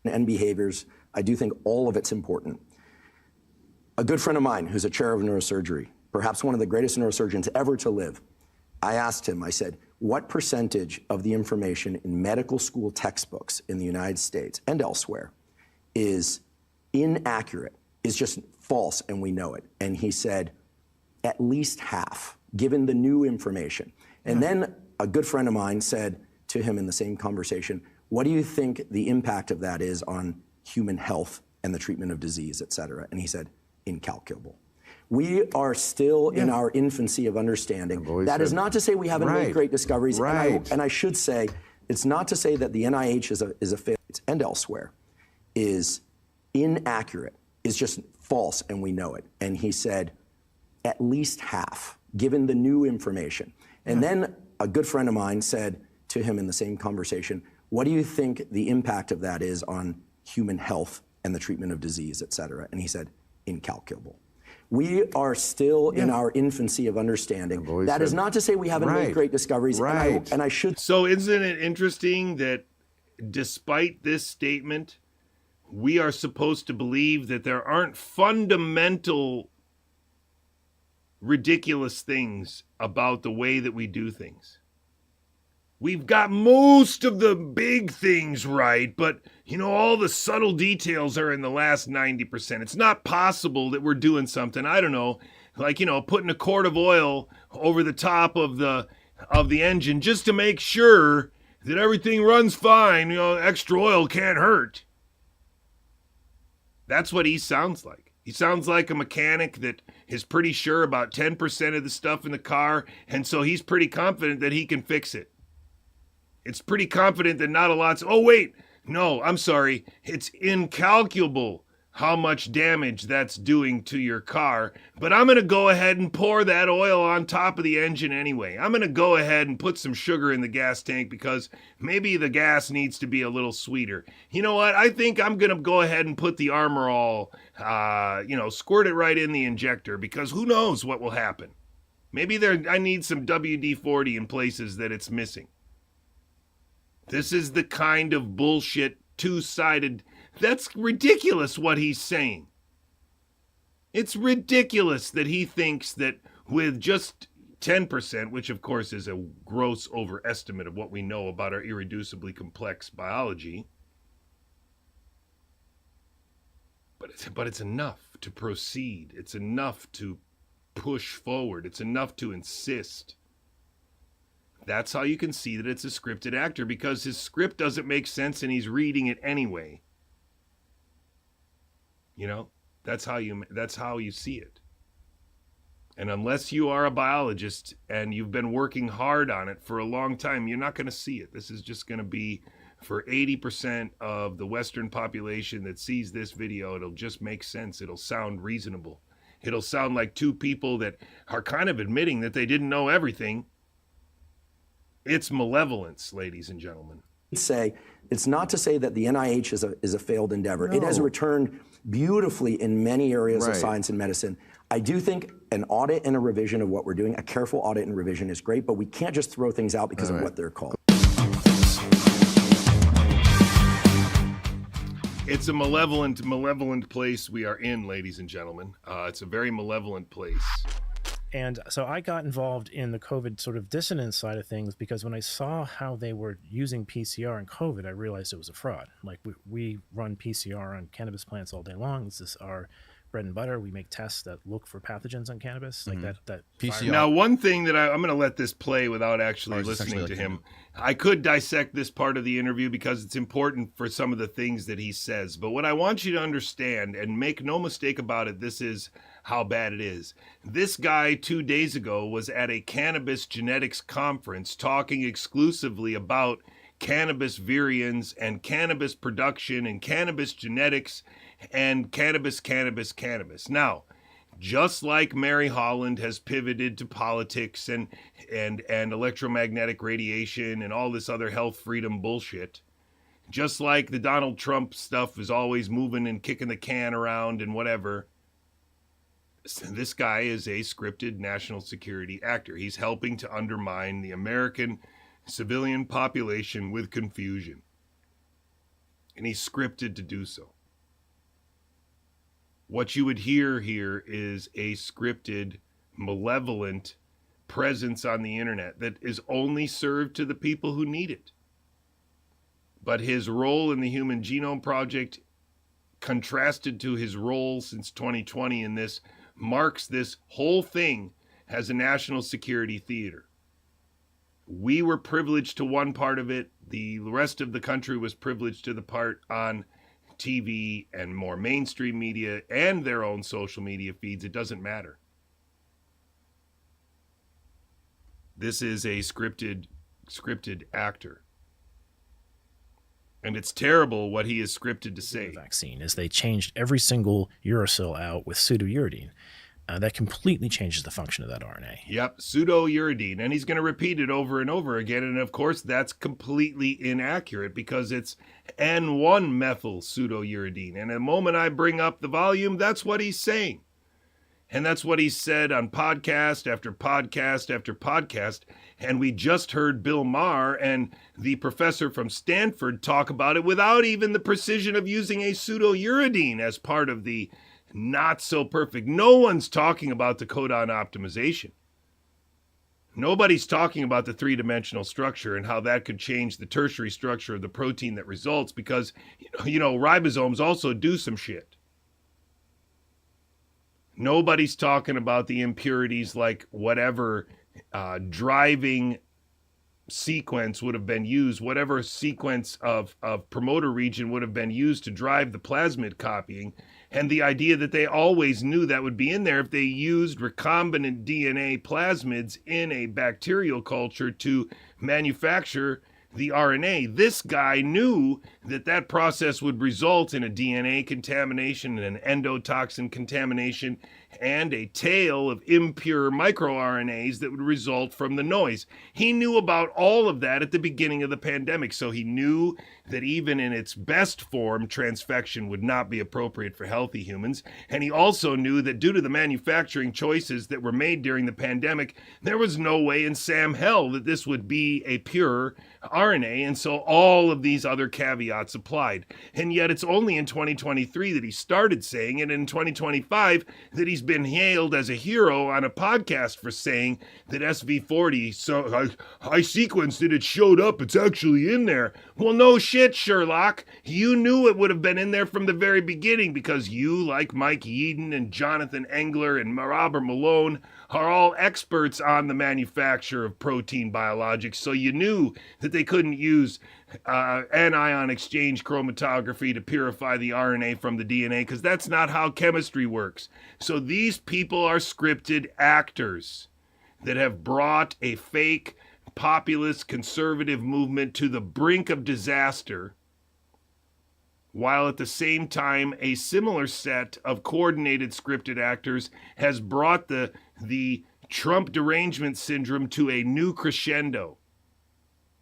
And behaviors, I do think all of it's important. A good friend of mine who's a chair of neurosurgery, perhaps one of the greatest neurosurgeons ever to live, I asked him, I said, what percentage of the information in medical school textbooks in the United States and elsewhere is inaccurate, is just false, and we know it? And he said, at least half, given the new information. And then a good friend of mine said to him in the same conversation, what do you think the impact of that is on human health and the treatment of disease, et cetera? And he said, incalculable. We are still in our infancy of understanding. That is not to say we haven't made great discoveries. Right. And I should say, it's not to say that the NIH is a failure, and elsewhere, is inaccurate, is just false, and we know it. And he said, at least half, given the new information. And then a good friend of mine said to him in the same conversation, what do you think the impact of that is on human health and the treatment of disease, et cetera? And he said, incalculable. We are still in our infancy of understanding. That is not to say we haven't made great discoveries. And I should. So isn't it interesting that despite this statement, we are supposed to believe that there aren't fundamental ridiculous things about the way that we do things? We've got most of the big things right, but, all the subtle details are in the last 90%. It's not possible that we're doing something, I don't know, like, putting a quart of oil over the top of the engine just to make sure that everything runs fine. Extra oil can't hurt. That's what he sounds like. He sounds like a mechanic that is pretty sure about 10% of the stuff in the car, and so he's pretty confident that he can fix it. It's pretty confident that not a lot's... Oh, wait. No, I'm sorry. It's incalculable how much damage that's doing to your car. But I'm going to go ahead and pour that oil on top of the engine anyway. I'm going to go ahead and put some sugar in the gas tank because maybe the gas needs to be a little sweeter. You know what? I think I'm going to go ahead and put the Armor All, squirt it right in the injector because who knows what will happen. Maybe I need some WD-40 in places that it's missing. This is the kind of bullshit, two-sided... That's ridiculous what he's saying. It's ridiculous that he thinks that with just 10%, which of course is a gross overestimate of what we know about our irreducibly complex biology, but it's enough to proceed. It's enough to push forward. It's enough to insist. That's how you can see that it's a scripted actor, because his script doesn't make sense and he's reading it anyway. That's how you see it. And unless you are a biologist and you've been working hard on it for a long time, you're not going to see it. This is just going to be for 80% of the Western population that sees this video. It'll just make sense. It'll sound reasonable. It'll sound like two people that are kind of admitting that they didn't know everything. It's malevolence, ladies and gentlemen. It's not to say that the NIH is a failed endeavor. No. It has returned beautifully in many areas of science and medicine. I do think an audit and a revision of what we're doing, a careful audit and revision is great, but we can't just throw things out because of what they're called. It's a malevolent place we are in, ladies and gentlemen. It's a very malevolent place. And so I got involved in the COVID sort of dissonance side of things because when I saw how they were using PCR in COVID, I realized it was a fraud. Like we run PCR on cannabis plants all day long. This is our bread and butter. We make tests that look for pathogens on cannabis, like that PCR. Now, one thing that I'm going to let this play without actually listening to him. I could dissect this part of the interview because it's important for some of the things that he says. But what I want you to understand, and make no mistake about it, this is how bad it is. This guy 2 days ago was at a cannabis genetics conference talking exclusively about cannabis virions and cannabis production and cannabis genetics and cannabis. Now, just like Mary Holland has pivoted to politics and electromagnetic radiation and all this other health freedom bullshit, just like the Donald Trump stuff is always moving and kicking the can around and whatever, this guy is a scripted national security actor. He's helping to undermine the American civilian population with confusion. And he's scripted to do so. What you would hear here is a scripted, malevolent presence on the internet that is only served to the people who need it. But his role in the Human Genome Project, contrasted to his role since 2020 in this, marks this whole thing as a national security theater. We were privileged to one part of it. The rest of the country was privileged to the part on TV and more mainstream media and their own social media feeds. It doesn't matter. This is a scripted actor. And it's terrible what he is scripted to say. The vaccine is they changed every single uracil out with pseudouridine. That completely changes the function of that RNA. Yep, pseudouridine. And he's going to repeat it over and over again. And of course, that's completely inaccurate because it's N1-methyl pseudouridine. And the moment I bring up the volume, that's what he's saying. And that's what he said on podcast after podcast after podcast. And we just heard Bill Maher and the professor from Stanford talk about it without even the precision of using a pseudouridine as part of the not so perfect. No one's talking about the codon optimization. Nobody's talking about the three-dimensional structure and how that could change the tertiary structure of the protein that results, because, ribosomes also do some shit. Nobody's talking about the impurities, like whatever driving sequence would have been used, whatever sequence of promoter region would have been used to drive the plasmid copying, and the idea that they always knew that would be in there if they used recombinant DNA plasmids in a bacterial culture to manufacture the RNA. This guy knew that that process would result in a DNA contamination and an endotoxin contamination and a tail of impure microRNAs that would result from the noise. He knew about all of that at the beginning of the pandemic, so he knew that even in its best form, transfection would not be appropriate for healthy humans. And he also knew that due to the manufacturing choices that were made during the pandemic, there was no way in Sam hell that this would be a pure RNA, and so all of these other caveats applied. And yet it's only in 2023 that he started saying it, and in 2025 that he's been hailed as a hero on a podcast for saying that SV40, so I sequenced it, it showed up, it's actually in there. Well, no shit, Sherlock. You knew it would have been in there from the very beginning, because you, like Mike Yeadon and Jonathan Engler and Robert Malone, are all experts on the manufacture of protein biologics, so you knew that they couldn't use anion exchange chromatography to purify the RNA from the DNA, because that's not how chemistry works. So these people are scripted actors that have brought a fake populist conservative movement to the brink of disaster, while at the same time a similar set of coordinated scripted actors has brought the Trump derangement syndrome to a new crescendo.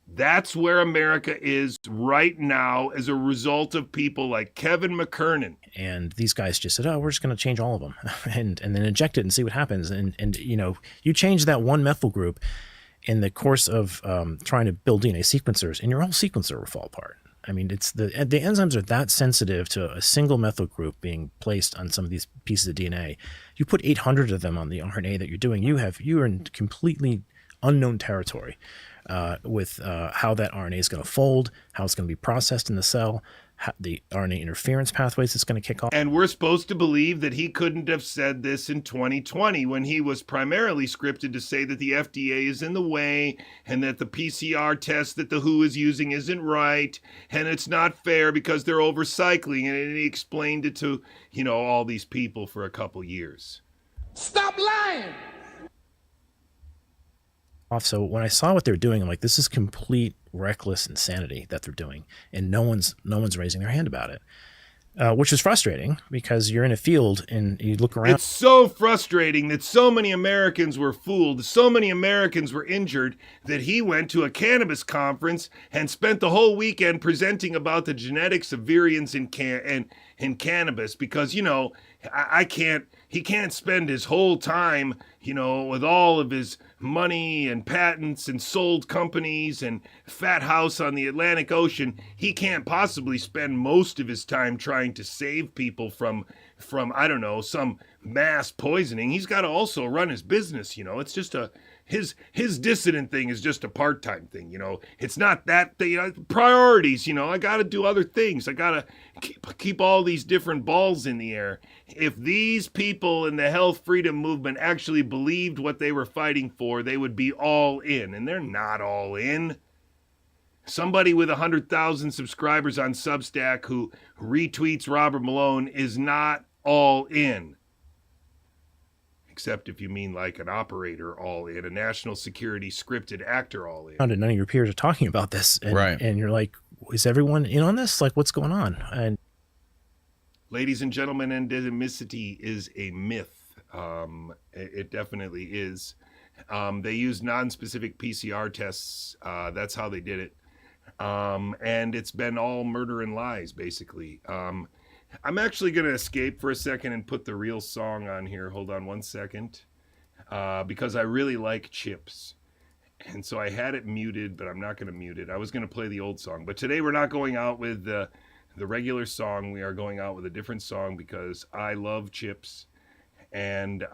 That's where America is right now as a result of people like Kevin McKernan. And these guys just said, oh, we're just going to change all of them and then inject it and see what happens. And you change that one methyl group in the course of trying to build DNA sequencers, and your whole sequencer will fall apart. I mean, it's the enzymes are that sensitive to a single methyl group being placed on some of these pieces of DNA. You put 800 of them on the RNA that you're doing, you are in completely unknown territory with how that RNA is going to fold, how it's going to be processed in the cell, the RNA interference pathways it's going to kick off. And we're supposed to believe that he couldn't have said this in 2020 when he was primarily scripted to say that the FDA is in the way and that the PCR test that the WHO is using isn't right and it's not fair because they're overcycling. And he explained it to, all these people for a couple years. Stop lying! So when I saw what they're doing, I'm like, this is complete reckless insanity that they're doing, and no one's raising their hand about it, which is frustrating because you're in a field and you look around. It's so frustrating that so many Americans were fooled, so many Americans were injured, that he went to a cannabis conference and spent the whole weekend presenting about the genetics of virions in cannabis, because he can't spend his whole time, with all of his money and patents and sold companies and fat house on the Atlantic Ocean. He can't possibly spend most of his time trying to save people from I don't know, some mass poisoning. He's got to also run his business. It's just his dissident thing is just a part-time thing. It's not that priorities. I got to do other things. I got to keep all these different balls in the air. If these people in the health freedom movement actually believed what they were fighting for, they would be all in, and they're not all in. Somebody with 100,000 subscribers on Substack who retweets Robert Malone is not all in. Except if you mean like an operator all in, a national security scripted actor all in. None of your peers are talking about this. And you're like, is everyone in on this? Like, what's going on? And ladies and gentlemen, endemicity is a myth. It definitely is. They use non-specific PCR tests. That's how they did it. And it's been all murder and lies, basically. I'm actually going to escape for a second and put the real song on here. Hold on one second. Because I really like Chips. And so I had it muted, but I'm not going to mute it. I was going to play the old song. But today we're not going out with the regular song. We are going out with a different song because I love Chips. And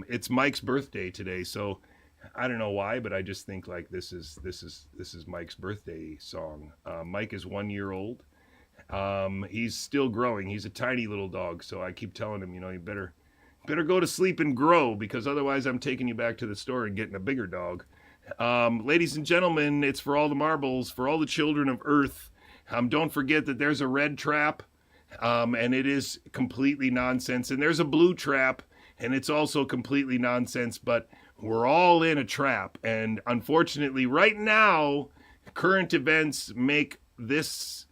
it's Mike's birthday today. So I don't know why, but I just think like this is Mike's birthday song. Mike is 1 year old. He's still growing. He's a tiny little dog, so I keep telling him, you better go to sleep and grow, because otherwise I'm taking you back to the store and getting a bigger dog. Ladies and gentlemen, it's for all the marbles, for all the children of Earth. Don't forget that there's a red trap, and it is completely nonsense, and there's a blue trap, and it's also completely nonsense, but we're all in a trap. And unfortunately, right now, current events make this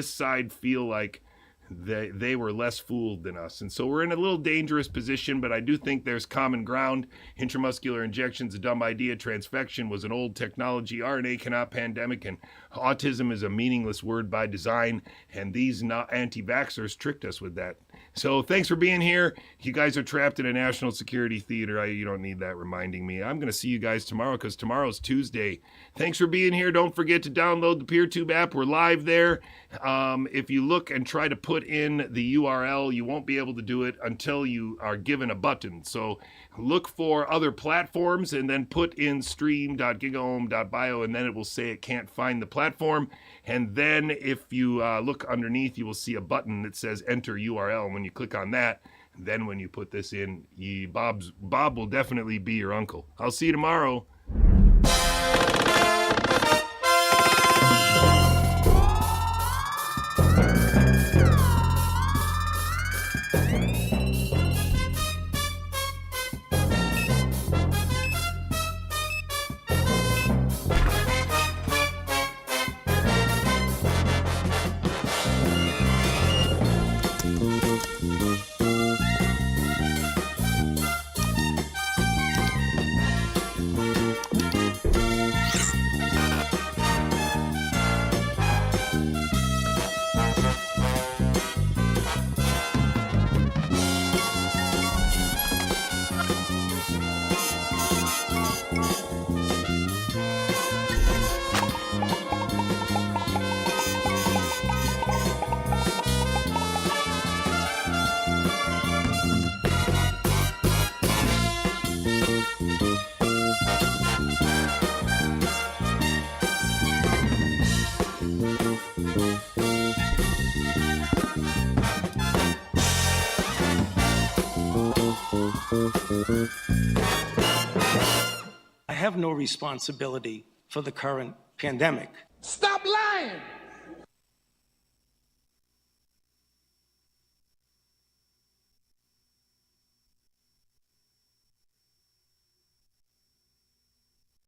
side feel like they were less fooled than us. And so we're in a little dangerous position, but I do think there's common ground. Intramuscular injection's a dumb idea. Transfection was an old technology. RNA cannot pandemic, and autism is a meaningless word by design. And these anti-vaxxers tricked us with that. So thanks for being here. You guys are trapped in a national security theater. You don't need that reminding me. I'm going to see you guys tomorrow, because tomorrow's Tuesday. Thanks for being here. Don't forget to download the PeerTube app. We're live there. If you look and try to put in the URL, you won't be able to do it until you are given a button. So look for other platforms and then put in stream.gigaohm.bio, and then it will say it can't find the platform. And then if you look underneath, you will see a button that says enter URL. And when you click on that, then when you put this in, Bob will definitely be your uncle. I'll see you tomorrow. I have no responsibility for the current pandemic. Stop lying!